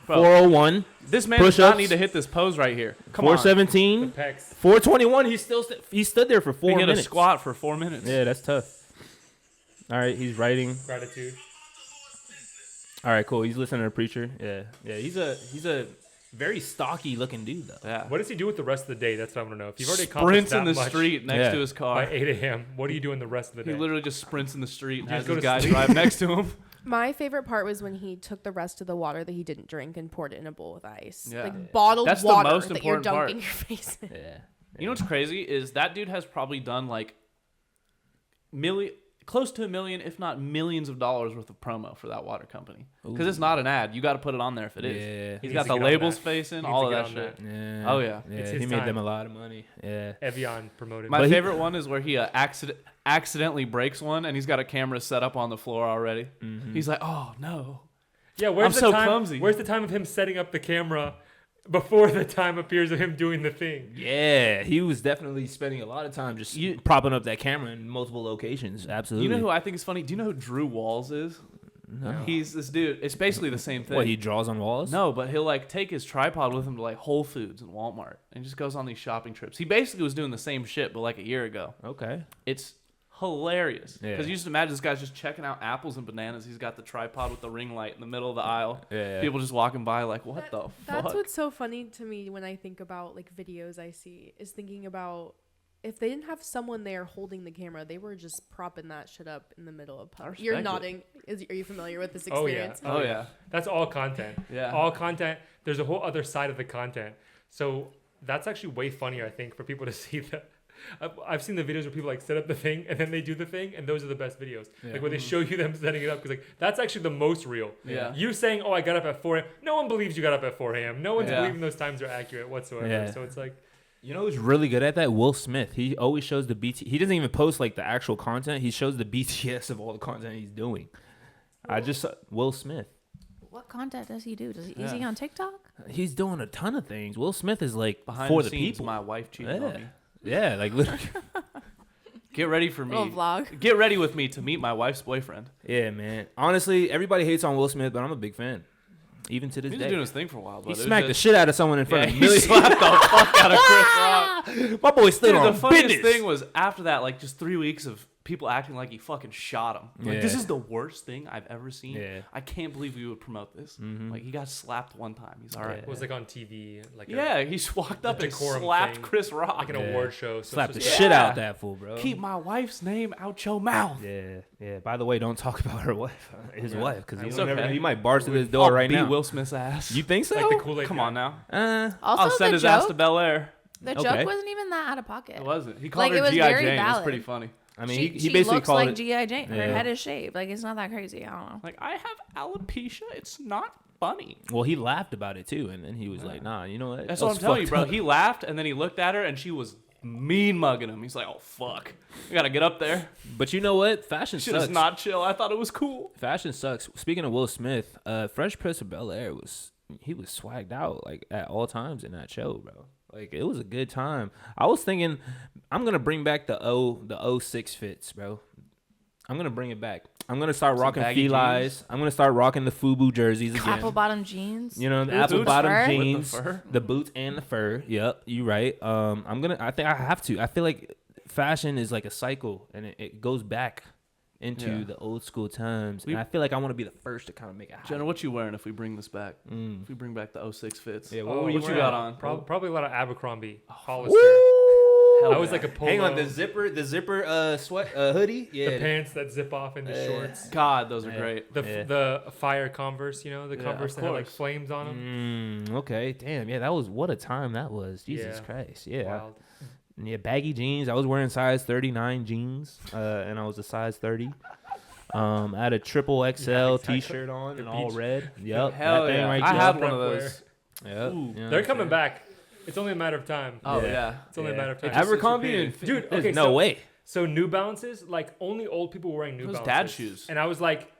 Speaker 3: Bro,
Speaker 2: 401,
Speaker 3: this man does
Speaker 2: push-ups.
Speaker 3: not need to hit this pose right here. Come on.
Speaker 2: 417,
Speaker 5: Pecs.
Speaker 2: 421. He stood there for
Speaker 3: He
Speaker 2: 4
Speaker 3: hit
Speaker 2: minutes.
Speaker 3: a squat for 4 minutes.
Speaker 2: Yeah, that's tough. All right, he's writing.
Speaker 5: Gratitude.
Speaker 2: All right, cool. He's listening to a preacher. Yeah. He's a very stocky looking dude though.
Speaker 3: Yeah.
Speaker 5: What does he do with the rest of the day? That's what I want to know. If you've already accomplished
Speaker 3: Sprints
Speaker 5: that
Speaker 3: in the
Speaker 5: much
Speaker 3: street next
Speaker 2: Yeah.
Speaker 3: to his
Speaker 5: by
Speaker 3: car.
Speaker 5: 8 a.m., what are you doing the rest of the
Speaker 3: He
Speaker 5: day?
Speaker 3: literally just sprints in the street and
Speaker 5: You
Speaker 3: has
Speaker 5: just go
Speaker 3: this
Speaker 5: to
Speaker 3: guy
Speaker 5: sleep?
Speaker 3: drive next to him.
Speaker 6: My favorite part was when he took the rest of the water that he didn't drink and poured it in a bowl with ice.
Speaker 3: Yeah.
Speaker 6: Like bottled
Speaker 3: That's the
Speaker 6: water
Speaker 3: most
Speaker 6: that you're
Speaker 3: important part.
Speaker 6: dunking your face in.
Speaker 2: Yeah.
Speaker 3: You know what's crazy is that dude has probably done like close to $1 million, if not millions of dollars worth of promo for that water company. Because it's not an ad. You got to put it on there if it is.
Speaker 2: Yeah.
Speaker 3: He's
Speaker 5: He
Speaker 3: got
Speaker 5: needs
Speaker 3: the
Speaker 5: to get on
Speaker 3: labels
Speaker 5: that.
Speaker 3: facing,
Speaker 5: He
Speaker 3: all of
Speaker 5: needs to
Speaker 3: that
Speaker 5: get
Speaker 3: shit.
Speaker 5: on
Speaker 2: Yeah.
Speaker 3: Oh, yeah.
Speaker 5: It's
Speaker 2: He
Speaker 5: his
Speaker 2: made
Speaker 5: time.
Speaker 2: them a lot of money. Yeah.
Speaker 5: Evian promoted.
Speaker 3: My
Speaker 2: But he-
Speaker 3: favorite one is where he accidentally breaks one and he's got a camera set up on the floor already. He's like, oh, no.
Speaker 5: Yeah, where's
Speaker 3: I'm
Speaker 5: the
Speaker 3: so
Speaker 5: time?
Speaker 3: clumsy.
Speaker 5: Where's the time of him setting up the camera before the time appears of him doing the thing?
Speaker 2: Yeah, he was definitely spending a lot of time just propping up that camera in multiple locations. Absolutely.
Speaker 3: You know who I think is funny? Do you know who Drew Walls is?
Speaker 2: No.
Speaker 3: He's this dude. It's basically the same thing.
Speaker 2: What, he draws on walls?
Speaker 3: No, but he'll like take his tripod with him to like Whole Foods and Walmart and just goes on these shopping trips. He basically was doing the same shit, but like a year ago.
Speaker 2: Okay.
Speaker 3: It's hilarious.
Speaker 2: Yeah.
Speaker 3: Because you just imagine this guy's just checking out apples and bananas. He's got the tripod with the ring light in the middle of the aisle.
Speaker 2: Yeah.
Speaker 3: People just walking by like, what the
Speaker 6: That's
Speaker 3: fuck?
Speaker 6: what's so funny to me when I think about like videos I see is thinking about if they didn't have someone there holding the camera, they were just propping that shit up in the middle of
Speaker 3: I
Speaker 6: public.
Speaker 3: respect
Speaker 6: You're
Speaker 3: it.
Speaker 6: nodding. Are you familiar with this
Speaker 5: Oh, yeah.
Speaker 6: experience?
Speaker 3: Oh, yeah.
Speaker 5: That's all content.
Speaker 3: Yeah.
Speaker 5: All content. There's a whole other side of the content. So that's actually way funnier, I think, for people to see that. I've seen the videos where people like set up the thing and then they do the thing, and those are the best videos. Like where they show you them setting it up, because like that's actually the most real.
Speaker 3: Yeah.
Speaker 5: You saying, "Oh, I got up at 4 a.m." No one believes you got up at 4 a.m. No one's
Speaker 3: Yeah.
Speaker 5: believing those times are accurate whatsoever.
Speaker 2: Yeah.
Speaker 5: So it's like,
Speaker 2: You know who's really good at that? Will Smith. He always shows the BT. He doesn't even post like the actual content. He shows the BTS of all the content he's doing. Will Smith.
Speaker 4: What content does he do? Is he
Speaker 3: Yeah.
Speaker 4: on TikTok?
Speaker 2: He's doing a ton of things. Will Smith is like
Speaker 3: Behind
Speaker 2: for
Speaker 3: the
Speaker 2: the
Speaker 3: scenes,
Speaker 2: people.
Speaker 3: my wife cheated
Speaker 2: Yeah.
Speaker 3: on me.
Speaker 2: Yeah, like literally.
Speaker 3: Get ready for
Speaker 4: Little
Speaker 3: me.
Speaker 4: vlog.
Speaker 3: Get ready with me to meet my wife's boyfriend.
Speaker 2: Yeah, man. Honestly, everybody hates on Will Smith, but I'm a big fan. Even to this
Speaker 3: He's
Speaker 2: day.
Speaker 3: doing his thing for a while. But
Speaker 2: He
Speaker 3: it was
Speaker 2: smacked the
Speaker 3: just-
Speaker 2: shit out of someone in front
Speaker 3: Yeah,
Speaker 2: of
Speaker 3: he
Speaker 2: millions.
Speaker 3: slapped the fuck out of Chris Rock.
Speaker 2: My boy stood
Speaker 3: Dude,
Speaker 2: on
Speaker 3: the funniest
Speaker 2: business.
Speaker 3: thing was after that, like just 3 weeks of people acting like he fucking shot him. Like, this
Speaker 2: Yeah.
Speaker 3: is the worst thing I've ever seen.
Speaker 2: Yeah.
Speaker 3: I can't believe we would promote this. Like he got slapped one time. He's all right.
Speaker 5: it was like on TV, like
Speaker 3: Yeah, he just walked up and
Speaker 5: decorum
Speaker 3: slapped
Speaker 5: thing.
Speaker 3: Chris Rock.
Speaker 5: like an
Speaker 2: Yeah.
Speaker 5: award show. So
Speaker 2: Slapped the
Speaker 5: it's just
Speaker 2: shit
Speaker 3: Yeah.
Speaker 2: out that fool, bro.
Speaker 3: Keep my wife's name out your mouth.
Speaker 2: Yeah, yeah. By the way, don't talk about her wife, his wife, because
Speaker 3: It's
Speaker 2: he
Speaker 3: okay.
Speaker 2: might barge through this door
Speaker 3: I'll
Speaker 2: right
Speaker 3: beat
Speaker 2: now.
Speaker 3: Will Smith's ass.
Speaker 2: You think so?
Speaker 5: like the Kool-Aid
Speaker 3: Come
Speaker 5: guy.
Speaker 3: on now.
Speaker 4: Also,
Speaker 3: I'll send
Speaker 4: the
Speaker 3: his
Speaker 4: joke,
Speaker 3: ass to Bel Air.
Speaker 4: the
Speaker 2: Okay.
Speaker 4: joke wasn't even that out of pocket.
Speaker 3: It wasn't. He called
Speaker 4: Like,
Speaker 3: her
Speaker 4: it was
Speaker 3: G.I.
Speaker 4: very
Speaker 3: Jane. It was
Speaker 4: valid.
Speaker 3: pretty funny.
Speaker 2: I mean,
Speaker 4: she
Speaker 2: he basically
Speaker 4: looks
Speaker 2: called
Speaker 4: like
Speaker 2: it.
Speaker 4: G.I. Jane. Her
Speaker 2: Yeah.
Speaker 4: head is shaved. Like, it's not that crazy. I don't know.
Speaker 3: Like, I have alopecia. It's not funny.
Speaker 2: Well, he laughed about it too, and then he was like, "Nah, you know what?
Speaker 3: That's
Speaker 2: That
Speaker 3: what
Speaker 2: was
Speaker 3: I'm telling you,
Speaker 2: fucked
Speaker 3: bro.
Speaker 2: up."
Speaker 3: He laughed, and then he looked at her, and she was mean mugging him. He's like, oh, fuck. We got to get up there.
Speaker 2: But you know what? Fashion
Speaker 3: Shit
Speaker 2: sucks.
Speaker 3: is not chill. I thought it was cool.
Speaker 2: Fashion sucks. Speaking of Will Smith, Fresh Prince of Bel Air was swagged out like at all times in that show, bro. Like it was a good time. I was thinking, I'm gonna bring back the 06 fits, bro. I'm gonna bring it back. I'm gonna start rocking
Speaker 3: baggy
Speaker 2: felines.
Speaker 3: jeans.
Speaker 2: I'm gonna start rocking the FUBU jerseys again.
Speaker 4: Apple bottom jeans.
Speaker 2: You know, the
Speaker 3: Boots
Speaker 2: apple
Speaker 3: with
Speaker 2: bottom
Speaker 4: fur?
Speaker 2: jeans,
Speaker 3: With the fur?
Speaker 2: the boots and the fur. Yep, you right. I think I have to. I feel like fashion is like a cycle, and it goes back into
Speaker 3: Yeah.
Speaker 2: the old school times. And I feel like I want to be the first to kind of make it happen.
Speaker 3: Jenna, what you wearing if we bring this back? If we bring back the 06 fits?
Speaker 2: Yeah,
Speaker 5: Oh,
Speaker 2: were
Speaker 3: what you got on?
Speaker 5: Probably a lot of Abercrombie, Hollister.
Speaker 3: Hell
Speaker 5: I was
Speaker 3: yeah.
Speaker 5: like a polo.
Speaker 2: Hang on, the zipper sweat hoodie.
Speaker 5: the
Speaker 2: Yeah,
Speaker 5: pants that zip off into shorts.
Speaker 3: God, those are
Speaker 2: Yeah.
Speaker 3: great.
Speaker 5: The fire Converse, you know, the
Speaker 3: Yeah,
Speaker 5: Converse
Speaker 3: of
Speaker 5: that had like
Speaker 3: course.
Speaker 5: flames on them.
Speaker 2: okay, damn, yeah, that was what a time that was. Jesus
Speaker 5: Yeah.
Speaker 2: Christ, yeah,
Speaker 5: Wild.
Speaker 2: yeah, baggy jeans. I was wearing size 39 jeans, and I was a size 30. I had a triple XL
Speaker 5: Yeah, exactly.
Speaker 2: T-shirt on
Speaker 5: The
Speaker 2: and all
Speaker 5: beach-
Speaker 2: red. Yep,
Speaker 3: Hell
Speaker 2: that thing
Speaker 3: yeah.
Speaker 2: right
Speaker 3: I
Speaker 2: there.
Speaker 3: had one of
Speaker 5: Prep
Speaker 3: those.
Speaker 2: Yep.
Speaker 3: Ooh.
Speaker 2: you know
Speaker 5: They're
Speaker 2: what I'm
Speaker 5: coming
Speaker 2: saying?
Speaker 5: back. It's only a matter of time.
Speaker 3: Oh,
Speaker 2: Yeah.
Speaker 3: yeah.
Speaker 5: It's only a matter of time.
Speaker 3: It just-
Speaker 2: Abercrombie and
Speaker 3: repeating.
Speaker 5: Dude,
Speaker 2: There's
Speaker 5: okay,
Speaker 2: no
Speaker 5: so,
Speaker 2: way.
Speaker 5: So New Balances, like only old people were wearing New
Speaker 3: Those
Speaker 5: Balances.
Speaker 3: dad shoes.
Speaker 5: And I was like,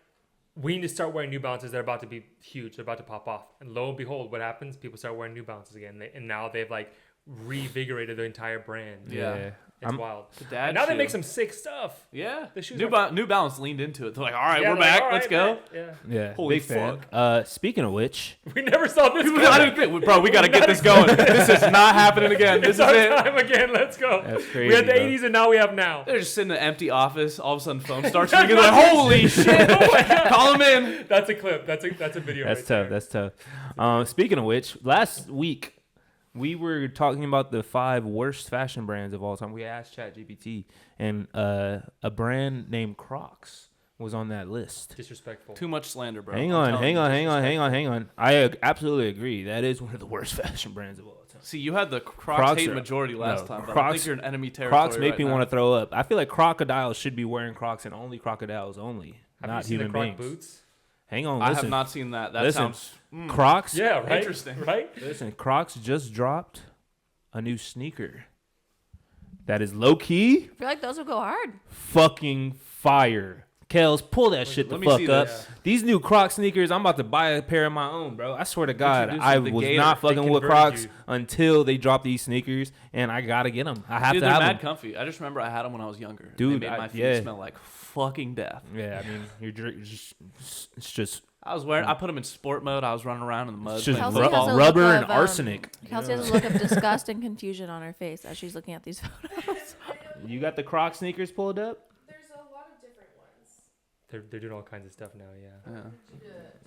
Speaker 5: we need to start wearing New Balances. They're about to be huge. They're about to pop off. And lo and behold, what happens? People start wearing New Balances again. And now they've like revigorated the entire brand.
Speaker 3: Yeah.
Speaker 5: It's wild.
Speaker 3: The dad
Speaker 5: And now they
Speaker 3: shoe.
Speaker 5: make some sick stuff.
Speaker 3: Yeah.
Speaker 5: The shoes
Speaker 3: New,
Speaker 5: are-
Speaker 3: New Balance leaned into it. They're like, all right,
Speaker 5: Yeah,
Speaker 3: we're
Speaker 5: they're like,
Speaker 3: back.
Speaker 5: "All
Speaker 3: Let's
Speaker 5: right,
Speaker 3: go.
Speaker 5: man."
Speaker 2: Yeah,
Speaker 3: Holy
Speaker 2: big fan.
Speaker 3: fuck.
Speaker 2: Speaking of which,
Speaker 5: Yeah. We never saw this.
Speaker 3: I didn't think, bro, we got to get this going. This is not happening again. This
Speaker 5: It's
Speaker 3: is
Speaker 5: our
Speaker 3: it.
Speaker 5: time again. Let's go.
Speaker 2: That's
Speaker 5: We had the
Speaker 2: crazy, bro.
Speaker 5: 80s and now we have now.
Speaker 3: They're just sitting in an empty office. All of a sudden, phone starts ringing. Like, holy shit! Call him in.
Speaker 5: That's a clip. That's a video.
Speaker 2: that's
Speaker 5: right
Speaker 2: tough.
Speaker 5: there.
Speaker 2: That's tough. Speaking of which, last week we were talking about the 5 worst fashion brands of all time. We asked ChatGPT, and a brand named Crocs was on that list.
Speaker 5: Disrespectful.
Speaker 3: Too much slander, bro.
Speaker 2: Hang
Speaker 3: I'm
Speaker 2: on.
Speaker 3: telling you.
Speaker 2: I absolutely agree. That is one of the worst fashion brands of all time.
Speaker 3: See, you had the Crocs,
Speaker 2: Crocs
Speaker 3: hate
Speaker 2: are-
Speaker 3: majority last
Speaker 2: no,
Speaker 3: time, but I
Speaker 2: Crocs-
Speaker 3: think you're in enemy territory.
Speaker 2: Crocs make
Speaker 3: right
Speaker 2: me
Speaker 3: now.
Speaker 2: want to throw up. I feel like crocodiles should be wearing Crocs and only crocodiles only,
Speaker 5: Have
Speaker 2: not
Speaker 5: you seen
Speaker 2: human
Speaker 5: the Croc
Speaker 2: beings.
Speaker 5: boots?
Speaker 2: Hang on,
Speaker 3: I
Speaker 2: listen.
Speaker 3: have not seen that. That
Speaker 2: Listen.
Speaker 3: sounds
Speaker 2: Crocs.
Speaker 5: Yeah, right.
Speaker 3: Interesting.
Speaker 5: Right?
Speaker 2: Listen, Crocs just dropped a new sneaker that is low key
Speaker 4: I feel like those would go hard.
Speaker 2: fucking fire. Kels, pull that shit the
Speaker 3: let me
Speaker 2: fuck
Speaker 3: see
Speaker 2: up.
Speaker 3: this.
Speaker 2: These new Croc sneakers, I'm about to buy a pair of my own, bro. I swear to God,
Speaker 3: you do
Speaker 2: I
Speaker 3: some- the
Speaker 2: was
Speaker 3: Gator,
Speaker 2: not
Speaker 5: they
Speaker 2: fucking with
Speaker 5: converted
Speaker 2: Crocs
Speaker 5: you.
Speaker 2: until they dropped these sneakers, and I gotta get them. I have
Speaker 3: Dude,
Speaker 2: to
Speaker 3: they're
Speaker 2: have
Speaker 3: mad
Speaker 2: them.
Speaker 3: comfy. I just remember I had them when I was younger.
Speaker 2: Dude,
Speaker 3: they made my feet
Speaker 2: yeah.
Speaker 3: smell like fucking death.
Speaker 2: Yeah, I mean, it's just
Speaker 3: I was wearing. I put them in sport mode. I was running around in the mud.
Speaker 2: It's just
Speaker 3: playing
Speaker 4: Kelsey has
Speaker 3: football.
Speaker 4: a look
Speaker 2: rubber
Speaker 4: of,
Speaker 2: and arsenic.
Speaker 4: Kelsey has a look of disgust and confusion on her face as she's looking at these photos.
Speaker 2: You got the Croc sneakers pulled up?
Speaker 5: they're doing all kinds of stuff now. Yeah.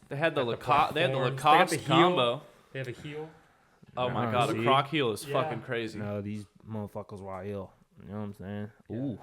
Speaker 3: They had the
Speaker 5: Got the
Speaker 3: Lacoste. They had the
Speaker 5: platforms.
Speaker 3: Lacoste
Speaker 5: They got the
Speaker 3: combo.
Speaker 5: They have a heel.
Speaker 3: Oh my god,
Speaker 2: See?
Speaker 3: a Croc heel is
Speaker 5: Yeah.
Speaker 3: fucking crazy.
Speaker 2: No, these motherfuckers were ill. You know what I'm saying? Ooh.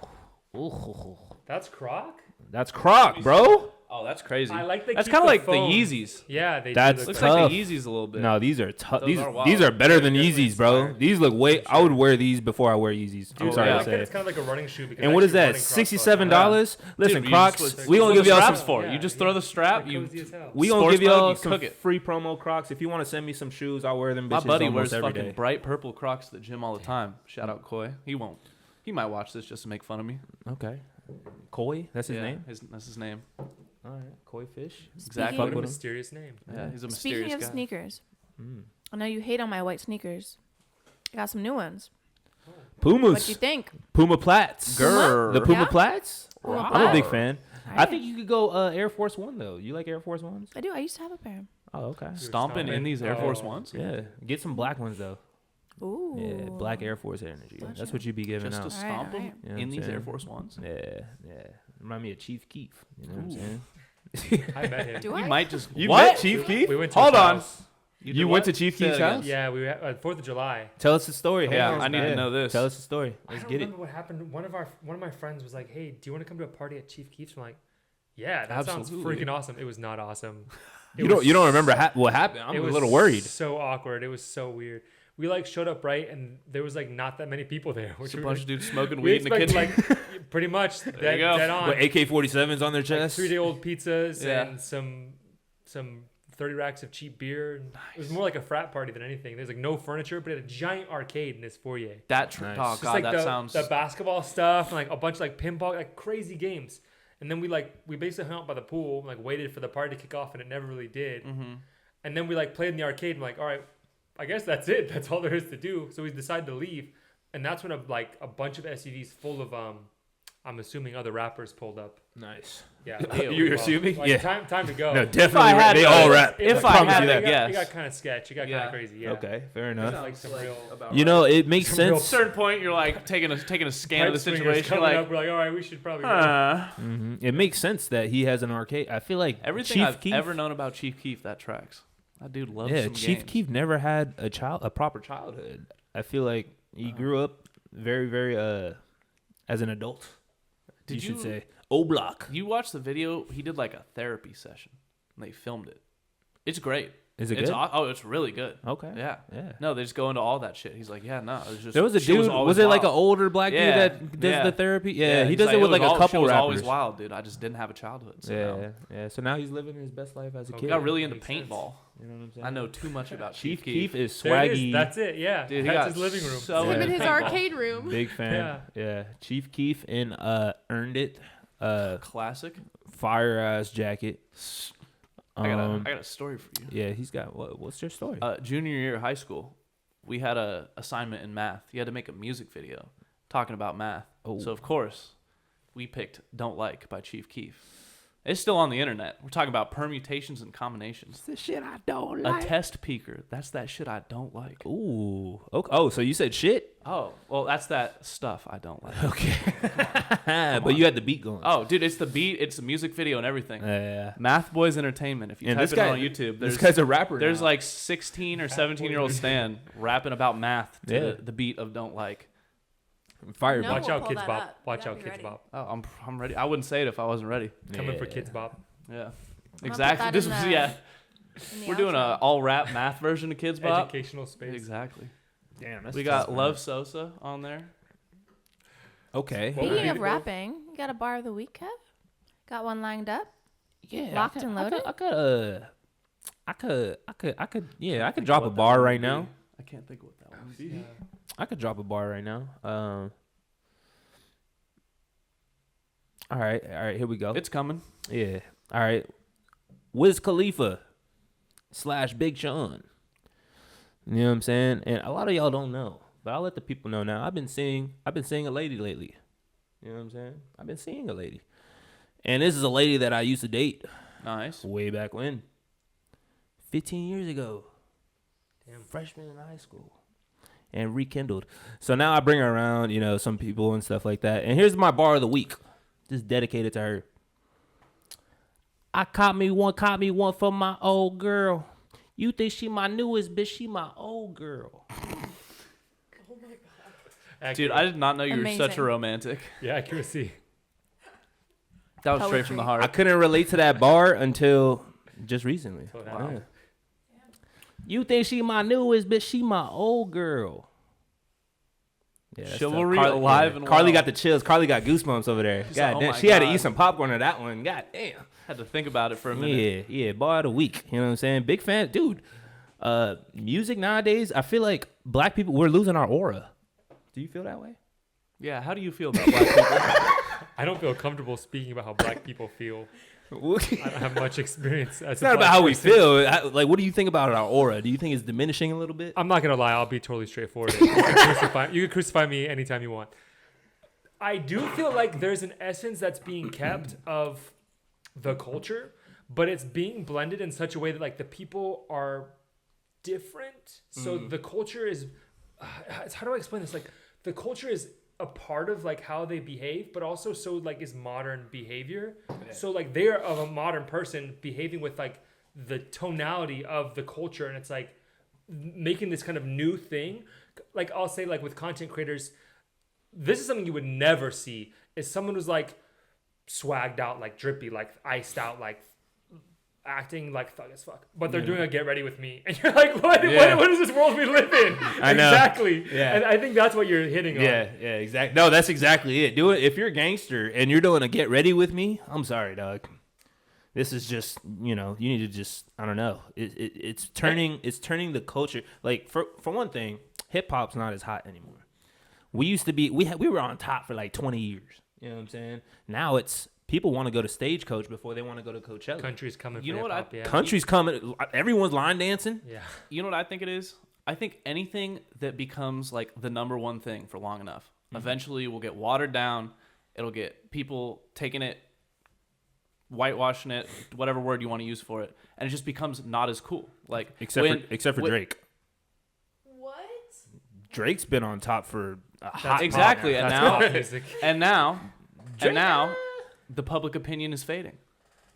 Speaker 2: Ooh.
Speaker 5: That's Croc.
Speaker 2: That's Croc, bro.
Speaker 3: Oh, that's crazy.
Speaker 5: I like they
Speaker 3: That's
Speaker 5: keep
Speaker 3: kind of
Speaker 5: the
Speaker 3: like
Speaker 5: foam.
Speaker 3: the Yeezys.
Speaker 5: Yeah, they.
Speaker 2: That's
Speaker 5: do
Speaker 3: Looks
Speaker 5: look
Speaker 3: like the
Speaker 2: tough.
Speaker 3: Yeezys a little bit.
Speaker 2: No, these are tough.
Speaker 3: Those
Speaker 2: These
Speaker 3: are wild.
Speaker 2: these are better than
Speaker 5: Definitely
Speaker 2: Yeezys, bro.
Speaker 5: inspired.
Speaker 2: These look way.
Speaker 5: For
Speaker 2: I would
Speaker 5: sure.
Speaker 2: wear these before I wear Yeezys. I'm
Speaker 5: Dude,
Speaker 2: sorry
Speaker 3: yeah.
Speaker 2: to
Speaker 5: I like
Speaker 2: say
Speaker 5: that
Speaker 2: it.
Speaker 5: it's kind of like a running shoe. Because
Speaker 2: And what is
Speaker 5: actually
Speaker 2: that?
Speaker 5: running Crocs
Speaker 2: $67. Listen,
Speaker 3: Dude,
Speaker 2: Crocs.
Speaker 3: you just
Speaker 2: We gonna
Speaker 3: put
Speaker 2: give
Speaker 3: the
Speaker 2: y'all
Speaker 3: straps
Speaker 2: some.
Speaker 3: for it. You just throw the strap.
Speaker 5: They're
Speaker 3: You
Speaker 5: cozy as hell.
Speaker 2: We gonna
Speaker 3: Sports
Speaker 2: give y'all
Speaker 3: mode, you
Speaker 2: some
Speaker 3: cook it.
Speaker 2: free promo Crocs. If you want to send me some shoes, I'll wear them.
Speaker 3: My
Speaker 2: Bitches
Speaker 3: buddy
Speaker 2: almost
Speaker 3: wears
Speaker 2: every
Speaker 3: fucking
Speaker 2: day.
Speaker 3: bright purple Crocs to the gym all the time. Shout out Coy. He won't. He might watch this just to make fun of me.
Speaker 2: Okay. Koi, that's his
Speaker 3: Yeah,
Speaker 2: name.
Speaker 3: That's his name.
Speaker 2: All right, Koi Fish.
Speaker 3: Exactly.
Speaker 5: What a
Speaker 2: with him.
Speaker 5: mysterious name.
Speaker 3: Yeah, he's a
Speaker 4: Speaking
Speaker 3: mysterious
Speaker 4: of
Speaker 3: guy.
Speaker 4: sneakers,
Speaker 2: Mm.
Speaker 4: I know you hate on my white sneakers. I got some new ones.
Speaker 2: Pumas.
Speaker 4: What you think?
Speaker 2: Puma Plats.
Speaker 3: Grr.
Speaker 2: The Puma
Speaker 4: Yeah?
Speaker 2: Plats.
Speaker 4: Puma
Speaker 2: I'm a big
Speaker 4: Plat?
Speaker 2: fan. I
Speaker 4: Alright.
Speaker 2: think you could go Air Force One though. You like Air Force Ones?
Speaker 4: I do. I used to have a pair.
Speaker 2: Oh, okay.
Speaker 3: Stomping in these Air Force
Speaker 5: Oh.
Speaker 3: Ones.
Speaker 2: Yeah, get some black ones though.
Speaker 4: Ooh.
Speaker 2: Yeah, black Air Force energy.
Speaker 4: Gotcha.
Speaker 2: That's what you be giving
Speaker 3: Just to
Speaker 2: out.
Speaker 3: stomp them
Speaker 4: alright.
Speaker 2: You know what
Speaker 3: in
Speaker 2: I'm
Speaker 3: these Air
Speaker 2: saying?
Speaker 3: Force Ones.
Speaker 2: Yeah. Remind me of Chief Keef. You know what I'm
Speaker 3: Ooh.
Speaker 2: saying?
Speaker 5: I met him.
Speaker 4: Do
Speaker 3: You
Speaker 4: I?
Speaker 3: might just
Speaker 2: You
Speaker 3: what?
Speaker 2: met Chief Keef?
Speaker 5: We went to
Speaker 3: Hold
Speaker 5: his
Speaker 3: on.
Speaker 5: house.
Speaker 3: You
Speaker 2: You
Speaker 3: did
Speaker 2: went
Speaker 3: what?
Speaker 2: to Chief
Speaker 3: Say
Speaker 2: Keef's
Speaker 3: that again.
Speaker 2: house?
Speaker 5: Yeah, we were at 4th of July.
Speaker 2: Tell us the story.
Speaker 3: Yeah,
Speaker 2: Hang on.
Speaker 3: I need to know this.
Speaker 2: Tell us the story.
Speaker 5: I
Speaker 2: Let's
Speaker 5: don't
Speaker 2: get it.
Speaker 5: remember what happened. One of my friends was like, "Hey, do you want to come to a party at Chief Keef's?" I'm like, "Yeah, that sounds
Speaker 3: Absolutely.
Speaker 5: freaking awesome." It was not awesome.
Speaker 2: You don't remember what happened? I'm
Speaker 5: it
Speaker 2: a
Speaker 5: was
Speaker 2: little worried.
Speaker 5: So awkward. It was so weird. We like showed up right, and there was like not that many people there. Which
Speaker 3: Just a
Speaker 5: we
Speaker 3: bunch
Speaker 5: were-
Speaker 3: of dudes smoking
Speaker 5: we
Speaker 3: weed in the kitchen.
Speaker 5: expected, like pretty much
Speaker 3: you
Speaker 5: dead,
Speaker 3: go.
Speaker 5: dead on.
Speaker 2: What, AK-47s on their
Speaker 5: Like
Speaker 2: chest?
Speaker 5: 3-day-old pizzas
Speaker 3: Yeah.
Speaker 5: and some 30 racks of cheap beer. And It was more like a frat party than anything. There's like no furniture, but it had a giant arcade in this foyer.
Speaker 3: That
Speaker 2: Nice.
Speaker 3: oh
Speaker 2: Just
Speaker 3: god,
Speaker 5: like
Speaker 3: that sounds.
Speaker 5: the basketball stuff and like a bunch of like pinball, like crazy games. And then we basically hung out by the pool, like waited for the party to kick off, and it never really did.
Speaker 3: Mm-hmm.
Speaker 5: And then we like played in the arcade. And like, all right, I guess that's it. That's all there is to do. So we decided to leave, and that's when a bunch of SUVs full of I'm assuming other rappers pulled up.
Speaker 2: Nice.
Speaker 5: Yeah,
Speaker 2: You're assuming?
Speaker 5: Like,
Speaker 2: Yeah.
Speaker 5: time to go.
Speaker 2: No,
Speaker 3: I
Speaker 2: definitely.
Speaker 3: had
Speaker 2: They
Speaker 3: to-
Speaker 2: all rap.
Speaker 3: if
Speaker 2: I
Speaker 3: I
Speaker 2: promise
Speaker 3: had
Speaker 2: you
Speaker 3: to
Speaker 2: that.
Speaker 3: guess.
Speaker 5: It got kind of sketch. It got kind of crazy. Yeah.
Speaker 2: Okay, fair
Speaker 5: It's
Speaker 2: enough.
Speaker 5: like some real.
Speaker 2: You know, it makes
Speaker 5: Some real
Speaker 3: At a
Speaker 2: sense.
Speaker 3: certain point, you're like taking a scan of the
Speaker 5: pipe swingers
Speaker 3: situation. You're
Speaker 5: coming
Speaker 3: like,
Speaker 5: up, we're like, all right, we should probably. Go.
Speaker 2: It makes sense that he has an arcade. I feel like
Speaker 3: everything
Speaker 2: Chief
Speaker 3: I've
Speaker 2: Keef,
Speaker 3: ever known about Chief Keef, that tracks. That dude loves
Speaker 2: yeah,
Speaker 3: some
Speaker 2: Chief
Speaker 3: games.
Speaker 2: Keef never had a proper childhood. I feel like he grew up very, very as an adult.
Speaker 3: Did
Speaker 2: you should
Speaker 3: you-
Speaker 2: say O-Block.
Speaker 3: You watched the video? He did like a therapy session. And they filmed it. It's great.
Speaker 2: Is it
Speaker 3: It's
Speaker 2: good?
Speaker 3: it's really good.
Speaker 2: Okay.
Speaker 3: Yeah.
Speaker 2: Yeah.
Speaker 3: No, they just go into all that shit. He's like, yeah, no, it was just.
Speaker 2: There was a
Speaker 3: shit
Speaker 2: dude.
Speaker 3: always
Speaker 2: Was it like an
Speaker 3: wild.
Speaker 2: older black
Speaker 3: Yeah,
Speaker 2: dude that does
Speaker 3: yeah.
Speaker 2: the therapy? Yeah, he
Speaker 3: he's
Speaker 2: does it with like a
Speaker 3: shit
Speaker 2: couple
Speaker 3: was
Speaker 2: rappers.
Speaker 3: always wild, dude. I just didn't have a childhood. So
Speaker 2: Yeah,
Speaker 3: no.
Speaker 2: yeah. So now he's living his best life as a
Speaker 5: Okay.
Speaker 2: kid.
Speaker 3: Got really into
Speaker 5: Makes sense.
Speaker 3: paintball.
Speaker 2: You know what I'm saying?
Speaker 3: I know too much about
Speaker 2: Chief
Speaker 3: Chief
Speaker 2: Keef is
Speaker 5: There it is.
Speaker 2: swaggy.
Speaker 5: That's it. Yeah.
Speaker 3: Dude, he
Speaker 5: That's
Speaker 3: got
Speaker 5: his living room.
Speaker 3: so
Speaker 2: Yeah.
Speaker 6: Him in his
Speaker 3: paintball.
Speaker 6: arcade room.
Speaker 2: Big fan. Yeah. Chief Keef in Earned It.
Speaker 3: Classic.
Speaker 2: Fire ass jacket.
Speaker 3: I got a story for you.
Speaker 2: Yeah, he's got what's your story?
Speaker 3: Junior year of high school, we had a assignment in math. You had to make a music video talking about math.
Speaker 2: Oh.
Speaker 3: So of course, we picked "Don't Like" by Chief Keef. It's still on the internet. We're talking about permutations and combinations.
Speaker 2: the shit I don't
Speaker 3: A test peaker. That's that shit I don't like.
Speaker 2: Ooh. Okay. Oh, so you said shit?
Speaker 3: Oh, well, that's that stuff I don't like.
Speaker 2: Okay. But you had the beat going.
Speaker 3: Oh, dude, it's the beat, it's the music video and everything.
Speaker 2: Yeah.
Speaker 3: Math Boys Entertainment. If you
Speaker 2: And
Speaker 3: type
Speaker 2: this
Speaker 3: it
Speaker 2: guy
Speaker 3: on YouTube,
Speaker 2: This
Speaker 3: there's
Speaker 2: guy's a rapper.
Speaker 3: there's
Speaker 2: now.
Speaker 3: like 16 or 17-year-old Stan rapping about math to
Speaker 2: Yeah.
Speaker 3: the beat of "Don't Like."
Speaker 2: Fire.
Speaker 4: No.
Speaker 2: Bop.
Speaker 5: Watch
Speaker 4: we'll
Speaker 5: out,
Speaker 4: pull
Speaker 5: Kids
Speaker 4: that
Speaker 5: Bop.
Speaker 4: up. You
Speaker 5: Watch
Speaker 4: gotta
Speaker 5: out,
Speaker 4: be
Speaker 5: Kids
Speaker 4: ready.
Speaker 5: Bop.
Speaker 3: Oh, I'm ready. I wouldn't say it if I wasn't ready.
Speaker 5: Coming for
Speaker 2: Yeah.
Speaker 5: Kids Bop.
Speaker 3: Yeah,
Speaker 4: put
Speaker 3: exactly.
Speaker 4: that
Speaker 3: This
Speaker 4: in
Speaker 3: was
Speaker 4: the-
Speaker 3: yeah.
Speaker 4: In the
Speaker 3: We're doing
Speaker 4: outro.
Speaker 3: a all rap math version of Kids Bop.
Speaker 5: Educational space.
Speaker 3: Exactly.
Speaker 2: Damn, that's
Speaker 3: We
Speaker 2: tough,
Speaker 3: got
Speaker 2: man.
Speaker 3: Love Sosa on there.
Speaker 2: Okay.
Speaker 5: What would
Speaker 4: Speaking
Speaker 5: be
Speaker 4: of
Speaker 5: the-
Speaker 4: rapping, you got a bar of the week, Kev? Got one lined up?
Speaker 2: Yeah.
Speaker 4: Locked and loaded?
Speaker 2: I could drop a bar right now.
Speaker 3: I can't think of what that one would be.
Speaker 2: I could drop a bar right now. All right, here we go.
Speaker 3: It's coming.
Speaker 2: Yeah. All right. Wiz Khalifa / Big Sean. You know what I'm saying? And a lot of y'all don't know, but I'll let the people know now. I've been seeing a lady lately. You know what I'm saying? I've been seeing a lady. And this is a lady that I used to date
Speaker 3: Nice.
Speaker 2: way back when. 15 years ago.
Speaker 5: Damn.
Speaker 2: Freshman in high school. And rekindled. So now I bring her around, some people and stuff like that. And here's my bar of the week. Just dedicated to her. caught me one for my old girl. You think she my newest bitch? She my old girl.
Speaker 3: Dude, I did not know you were such a
Speaker 4: Amazing.
Speaker 3: romantic.
Speaker 5: Yeah, accuracy.
Speaker 3: That was straight from the
Speaker 4: Poetry.
Speaker 3: heart.
Speaker 2: I couldn't relate to that bar until just recently.
Speaker 5: So
Speaker 3: Wow.
Speaker 2: Yeah. You think she my newest bitch? She my old girl. Yeah, that's
Speaker 3: Chivalry
Speaker 2: tough.
Speaker 3: alive and
Speaker 2: Carly
Speaker 3: well.
Speaker 2: got the chills. Carly got goosebumps over there.
Speaker 3: She's
Speaker 2: God
Speaker 3: like, oh
Speaker 2: damn,
Speaker 3: my
Speaker 2: she had to
Speaker 3: God.
Speaker 2: eat some popcorn to that one. God damn.
Speaker 3: Had to think about it for a minute.
Speaker 2: Yeah, bar of the week. You know what I'm saying? Big fan, dude. Music nowadays, I feel like black people, we're losing our aura. Do you feel that way?
Speaker 3: Yeah, how do you feel about black people?
Speaker 5: I don't feel comfortable speaking about how black people feel. I don't have much experience.
Speaker 2: It's not about how we feel. Like, what do you think about our aura? Do you think it's diminishing a little bit?
Speaker 5: I'm not gonna lie. I'll be totally straightforward. You can crucify me anytime you want. I do feel like there's an essence that's being kept of the culture, but it's being blended in such a way that like the people are different. So the culture is. How do I explain this? Like the culture is a part of like how they behave, but also so like is modern behavior. So like they are of a modern person behaving with like the tonality of the culture, and it's like making this kind of new thing. Like I'll say like with content creators, this is something you would never see is someone who's like swagged out, like drippy, like iced out, like acting like thug as fuck, but they're doing a get ready with me, and you're like, what is this world we live in?
Speaker 2: I know.
Speaker 5: Exactly.
Speaker 2: Yeah.
Speaker 5: And I think that's what you're hitting on.
Speaker 2: Yeah, exactly. No, that's exactly it. Do it if you're a gangster and you're doing a get ready with me. I'm sorry, dog. This is just, you need to just, I don't know. It's turning the culture. Like for one thing, hip hop's not as hot anymore. We used to be, we were on top for like 20 years. You know what I'm saying? Now it's people want to go to Stagecoach before they want to go to Coachella.
Speaker 5: Country's coming.
Speaker 3: You
Speaker 5: for
Speaker 3: know what
Speaker 5: hip-hop, yeah.
Speaker 2: Country's coming. Everyone's line dancing.
Speaker 5: Yeah.
Speaker 3: You know what I think it is? I think anything that becomes like the number one thing for long enough, eventually will get watered down. It'll get people taking it, whitewashing it, whatever word you want to use for it, and it just becomes not as cool. Like
Speaker 2: Except for Drake.
Speaker 6: What?
Speaker 2: Drake's been on top for a hot
Speaker 3: exactly,
Speaker 2: minute.
Speaker 3: and
Speaker 5: That's
Speaker 3: now
Speaker 5: pop music.
Speaker 3: and now the public opinion is fading.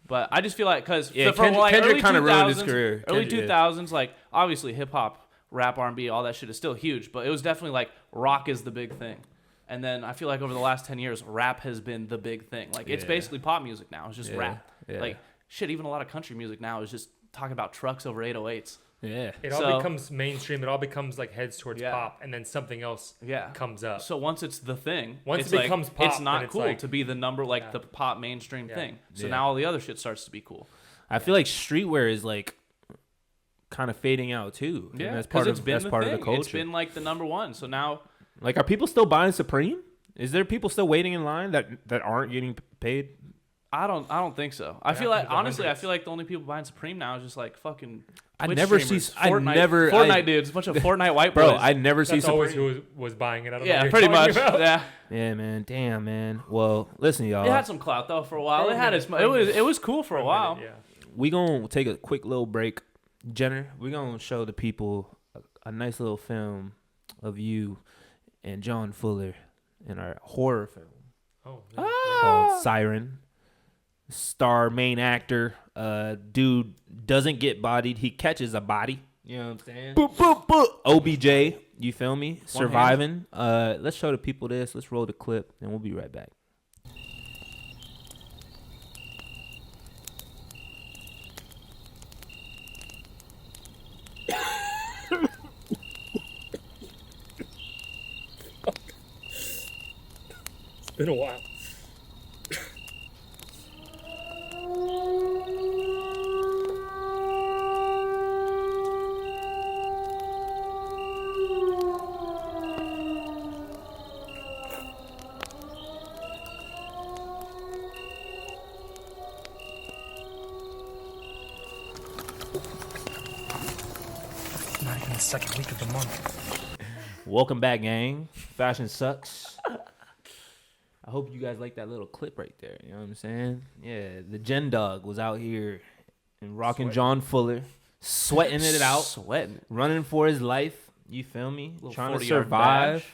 Speaker 3: But I just feel like because
Speaker 2: Kendrick kind of ruined his career.
Speaker 3: Early
Speaker 2: Kendrick,
Speaker 3: 2000s, like obviously hip hop, rap, R&B, all that shit is still huge, but it was definitely like rock is the big thing. And then I feel like over the last 10 years, rap has been the big thing. Like it's
Speaker 2: Yeah.
Speaker 3: basically pop music now. It's just rap.
Speaker 2: Yeah.
Speaker 3: Like shit, even a lot of country music now is just talking about trucks over 808s.
Speaker 2: Yeah.
Speaker 5: It all
Speaker 3: So-
Speaker 5: becomes mainstream. It all becomes like heads towards
Speaker 3: Yeah.
Speaker 5: pop, and then something else
Speaker 3: Yeah.
Speaker 5: comes up.
Speaker 3: So once it's the thing,
Speaker 5: Once
Speaker 3: it's
Speaker 5: it
Speaker 3: like,
Speaker 5: becomes pop,
Speaker 3: it's not
Speaker 5: then it's
Speaker 3: cool
Speaker 5: like-
Speaker 3: to be the number like
Speaker 5: Yeah.
Speaker 3: the pop mainstream
Speaker 5: Yeah.
Speaker 3: thing. So
Speaker 2: Yeah.
Speaker 3: now all the other shit starts to be cool.
Speaker 2: I feel like streetwear is like kind of fading out too. And
Speaker 3: Yeah,
Speaker 2: that's
Speaker 3: because
Speaker 2: part
Speaker 3: it's
Speaker 2: of
Speaker 3: been
Speaker 2: that's
Speaker 3: the
Speaker 2: part
Speaker 3: thing.
Speaker 2: of the culture.
Speaker 3: It's been like the number one. So now,
Speaker 2: Like, are people still buying Supreme? Is there people still waiting in line that aren't getting paid?
Speaker 3: I don't think so. I
Speaker 5: Yeah,
Speaker 3: feel
Speaker 5: I
Speaker 3: like
Speaker 5: think the
Speaker 3: honestly, I
Speaker 5: hundreds.
Speaker 3: feel like the only people buying Supreme now is just like fucking.
Speaker 2: I
Speaker 3: Twitch
Speaker 2: never
Speaker 3: streamers,
Speaker 2: see. I
Speaker 3: Fortnite,
Speaker 2: never.
Speaker 3: Fortnite dudes, a bunch of Fortnite white
Speaker 2: Bro,
Speaker 3: boys.
Speaker 2: I never see
Speaker 5: That's always
Speaker 2: Supreme.
Speaker 5: who was buying it. I don't know
Speaker 3: yeah,
Speaker 5: what you're
Speaker 3: pretty
Speaker 5: talking
Speaker 3: much.
Speaker 5: about.
Speaker 3: Yeah,
Speaker 2: Yeah, man. Damn, man. Well, listen, y'all.
Speaker 3: it had some clout though for a while.
Speaker 5: For
Speaker 3: It
Speaker 5: a
Speaker 3: had
Speaker 5: minute,
Speaker 3: its.
Speaker 5: for a minute.
Speaker 3: It was cool for a while.
Speaker 5: Yeah.
Speaker 2: We gonna take a quick little break. Jenner, we're gonna show the people a nice little film of you and John Fuller in our horror film
Speaker 5: Oh.
Speaker 2: called Siren. Star main actor, dude doesn't get bodied. He catches a body. You know what I'm saying? Boop, boop, boop. OBJ, you feel me? Surviving. Let's show the people this. Let's roll the clip, and we'll be right back.
Speaker 5: It's been a while. Not even the second week of the month.
Speaker 2: Welcome back, gang. Fashion sucks. I hope you guys like that little clip right there. You know what I'm saying? Yeah, the Gen Dog was out here and rocking John Fuller, sweating it out,
Speaker 3: Sweating.
Speaker 2: running for his life. You feel me?
Speaker 3: Little
Speaker 2: Trying to
Speaker 3: 40-yard
Speaker 2: survive.
Speaker 3: dash.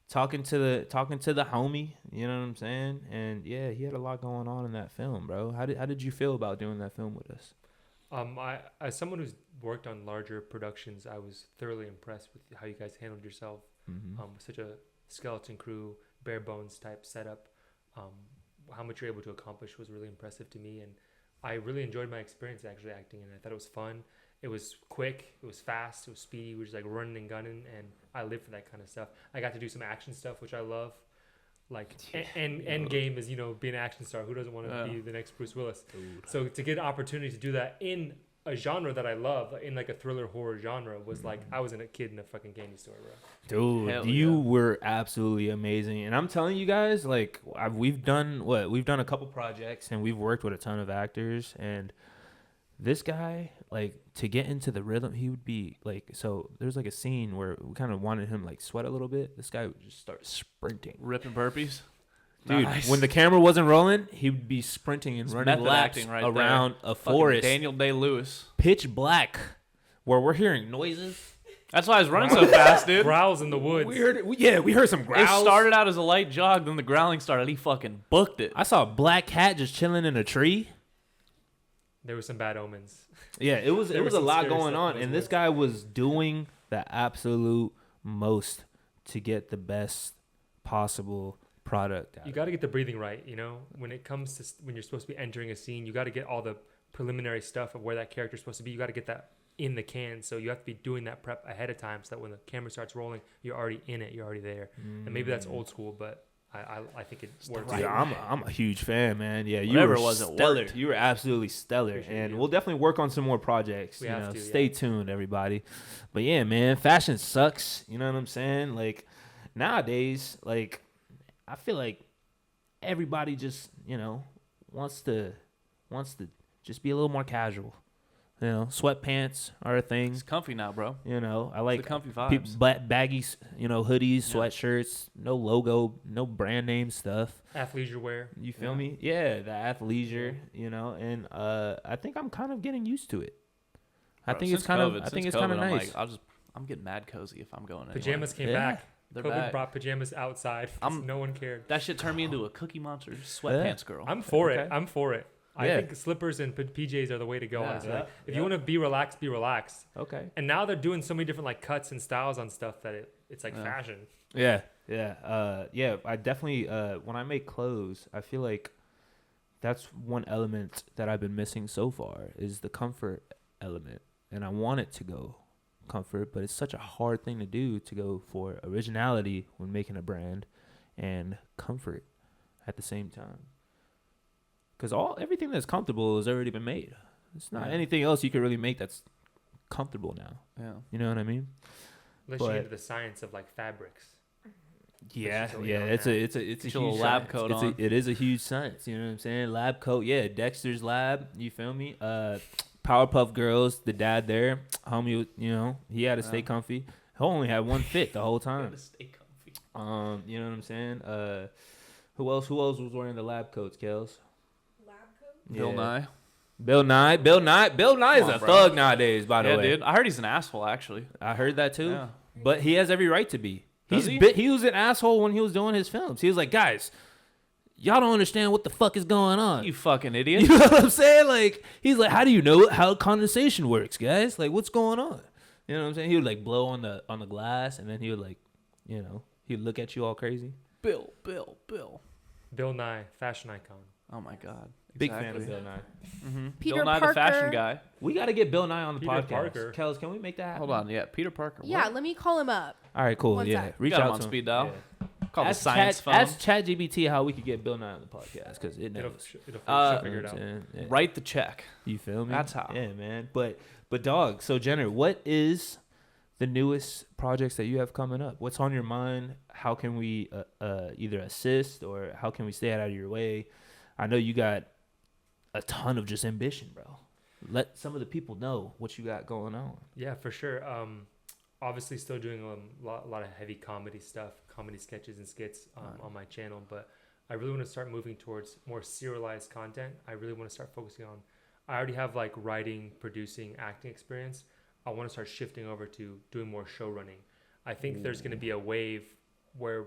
Speaker 2: talking to the homie. You know what I'm saying? And yeah, he had a lot going on in that film, bro. How did you feel about doing that film with us?
Speaker 5: I, as someone who's worked on larger productions, I was thoroughly impressed with how you guys handled yourself. With such a skeleton crew, bare bones type setup. How much you're able to accomplish was really impressive to me, and I really enjoyed my experience actually acting, and I thought it was fun. It was quick, it was fast, it was speedy. We were just like running and gunning, and I live for that kind of stuff. I got to do some action stuff, which I love. Like Endgame is, being an action star. Who doesn't want to be the next Bruce Willis? Dude. So to get an opportunity to do that in a genre that I love, in like a thriller horror genre, was like I was a kid in a fucking candy store, bro.
Speaker 2: Dude,
Speaker 3: Hell
Speaker 2: you were absolutely amazing, and I'm telling you guys, like we've done a couple projects, and we've worked with a ton of actors, and this guy, like, to get into the rhythm, he would be like, so there's like a scene where we kind of wanted him like sweat a little bit. This guy would just start sprinting,
Speaker 3: Ripping burpees.
Speaker 2: dude.
Speaker 3: Nice.
Speaker 2: When the camera wasn't rolling, he would be sprinting and running
Speaker 3: method
Speaker 2: laps
Speaker 3: acting right
Speaker 2: around
Speaker 3: there.
Speaker 2: a forest,
Speaker 3: Daniel Day-Lewis.
Speaker 2: pitch black, where we're hearing noises.
Speaker 3: That's why I was running so fast, dude.
Speaker 5: Growls in the woods.
Speaker 2: We heard some
Speaker 3: It
Speaker 2: growls.
Speaker 3: started out as a light jog, then the growling started. He fucking booked it.
Speaker 2: I saw a black cat just chilling in a tree.
Speaker 5: There were some bad omens.
Speaker 2: Yeah, it was
Speaker 5: There was
Speaker 2: a
Speaker 5: some
Speaker 2: lot
Speaker 5: scary
Speaker 2: going
Speaker 5: stuff
Speaker 2: on,
Speaker 5: in
Speaker 2: and
Speaker 5: those
Speaker 2: this guy was doing the absolute most to get the best possible product out.
Speaker 5: You got to get the breathing right, when it comes to when you're supposed to be entering a scene, you got to get all the preliminary stuff of where that character's supposed to be. You got to get that in the can, so you have to be doing that prep ahead of time so that when the camera starts rolling, you're already in it, you're already there. And maybe that's old school, but I think it works.
Speaker 2: Dude, I'm a huge fan, man. Yeah, you
Speaker 3: Whatever
Speaker 2: were
Speaker 3: it was, it
Speaker 2: stellar.
Speaker 3: worked.
Speaker 2: You were absolutely stellar,
Speaker 5: Appreciate
Speaker 2: and
Speaker 5: you.
Speaker 2: we'll definitely work on some more projects.
Speaker 5: We have to,
Speaker 2: Stay tuned, everybody. But yeah, man, fashion sucks. You know what I'm saying? Like nowadays, like I feel like everybody just wants to just be a little more casual. Sweatpants are a thing.
Speaker 3: It's comfy now, bro.
Speaker 2: I like
Speaker 3: the comfy
Speaker 2: peop-
Speaker 3: vibes.
Speaker 2: baggy, hoodies, sweatshirts, no logo, no brand name stuff.
Speaker 5: Athleisure wear.
Speaker 2: You feel me? Yeah, the athleisure, and I think I'm kind of getting used to it. I think it's kind of nice.
Speaker 3: I'm getting mad cozy if I'm going anywhere.
Speaker 5: Pajamas came
Speaker 2: Yeah.
Speaker 5: back.
Speaker 3: They're
Speaker 5: COVID
Speaker 3: back.
Speaker 5: brought pajamas outside. 'Cause no one cared.
Speaker 3: That shit turned me into a Cookie Monster sweatpants girl.
Speaker 5: I'm for
Speaker 2: Okay.
Speaker 5: it. I'm for it. I
Speaker 2: Yeah.
Speaker 5: think slippers and PJs are the way to go.
Speaker 3: Yeah.
Speaker 5: Honestly.
Speaker 2: Yeah.
Speaker 5: If you want to be relaxed, be relaxed.
Speaker 2: Okay.
Speaker 5: And now they're doing so many different like cuts and styles on stuff that it's like fashion.
Speaker 2: Yeah. I definitely when I make clothes, I feel like that's one element that I've been missing so far is the comfort element, and I want it to go comfort, but it's such a hard thing to do to go for originality when making a brand and comfort at the same time. Because everything that's comfortable has already been made. It's not anything else you could really make that's comfortable now.
Speaker 3: Yeah.
Speaker 2: You know what I mean?
Speaker 5: Unless you get into the science of like fabrics.
Speaker 2: Yeah,
Speaker 5: Which is
Speaker 2: yeah.
Speaker 5: going
Speaker 2: It's
Speaker 5: on
Speaker 2: a
Speaker 5: now.
Speaker 2: it's a
Speaker 3: Get your little
Speaker 2: huge
Speaker 3: lab
Speaker 2: science.
Speaker 3: coat
Speaker 2: It's
Speaker 3: on.
Speaker 2: it is a huge science. You know what I'm saying? Lab coat. Yeah, Dexter's Lab. You feel me? Powerpuff Girls. The dad there, homie. He had to stay comfy. He only had one fit the whole time.
Speaker 3: Stay comfy.
Speaker 2: You know what I'm saying? Who else was wearing the lab coats, Kels?
Speaker 6: Lab coat?
Speaker 3: Bill Nye.
Speaker 2: Bill Nye is
Speaker 3: on,
Speaker 2: a
Speaker 3: bro.
Speaker 2: thug nowadays, by the
Speaker 3: Yeah,
Speaker 2: way.
Speaker 3: dude. I heard he's an asshole, actually.
Speaker 2: I heard that too.
Speaker 3: Yeah.
Speaker 2: But he has every right to be.
Speaker 3: Does he?
Speaker 2: He was an asshole when he was doing his films. He was like, guys, y'all don't understand what the fuck is going on.
Speaker 3: You fucking idiot.
Speaker 2: You know what I'm saying? Like, he's like, how do you know how condensation works, guys? Like, what's going on? You know what I'm saying? He would like blow on the glass, and then he would like, he'd look at you all crazy.
Speaker 3: Bill.
Speaker 5: Bill Nye, fashion icon.
Speaker 3: Oh, my God.
Speaker 2: Big fan of Bill Nye.
Speaker 3: Mm-hmm.
Speaker 6: Peter
Speaker 3: Bill Nye, the fashion
Speaker 6: Parker.
Speaker 3: guy.
Speaker 2: We got to get Bill Nye on the
Speaker 5: Peter
Speaker 2: podcast.
Speaker 5: Parker.
Speaker 2: Kels, can we make that happen?
Speaker 3: Hold on. Yeah, Peter Parker.
Speaker 6: Yeah,
Speaker 3: What?
Speaker 6: let me call him up.
Speaker 2: All right, cool.
Speaker 6: One
Speaker 2: Yeah,
Speaker 6: sec.
Speaker 2: reach
Speaker 3: Got him
Speaker 2: out
Speaker 3: on
Speaker 2: to him.
Speaker 3: speed dial.
Speaker 2: Yeah.
Speaker 3: Call the
Speaker 2: Ask
Speaker 3: science phone.
Speaker 2: Ask ChatGPT how we could get Bill Nye on the podcast because it
Speaker 5: It'll,
Speaker 2: knows.
Speaker 5: it'll
Speaker 3: Uh,
Speaker 5: figure it out.
Speaker 2: Yeah.
Speaker 3: Write the check.
Speaker 2: You feel me?
Speaker 3: That's how.
Speaker 2: Yeah, man. But dog. So Jenner, what is the newest projects that you have coming up? What's on your mind? How can we either assist or how can we stay out of your way? I know you got a ton of just ambition, bro. Let some of the people know what you got going on.
Speaker 5: Yeah, for sure. Obviously, still doing a lot of heavy comedy stuff, comedy sketches and skits on my channel. But I really want to start moving towards more serialized content. I really want to start focusing on. I already have like writing, producing, acting experience. I want to start shifting over to doing more show running. I think there's going to be a wave where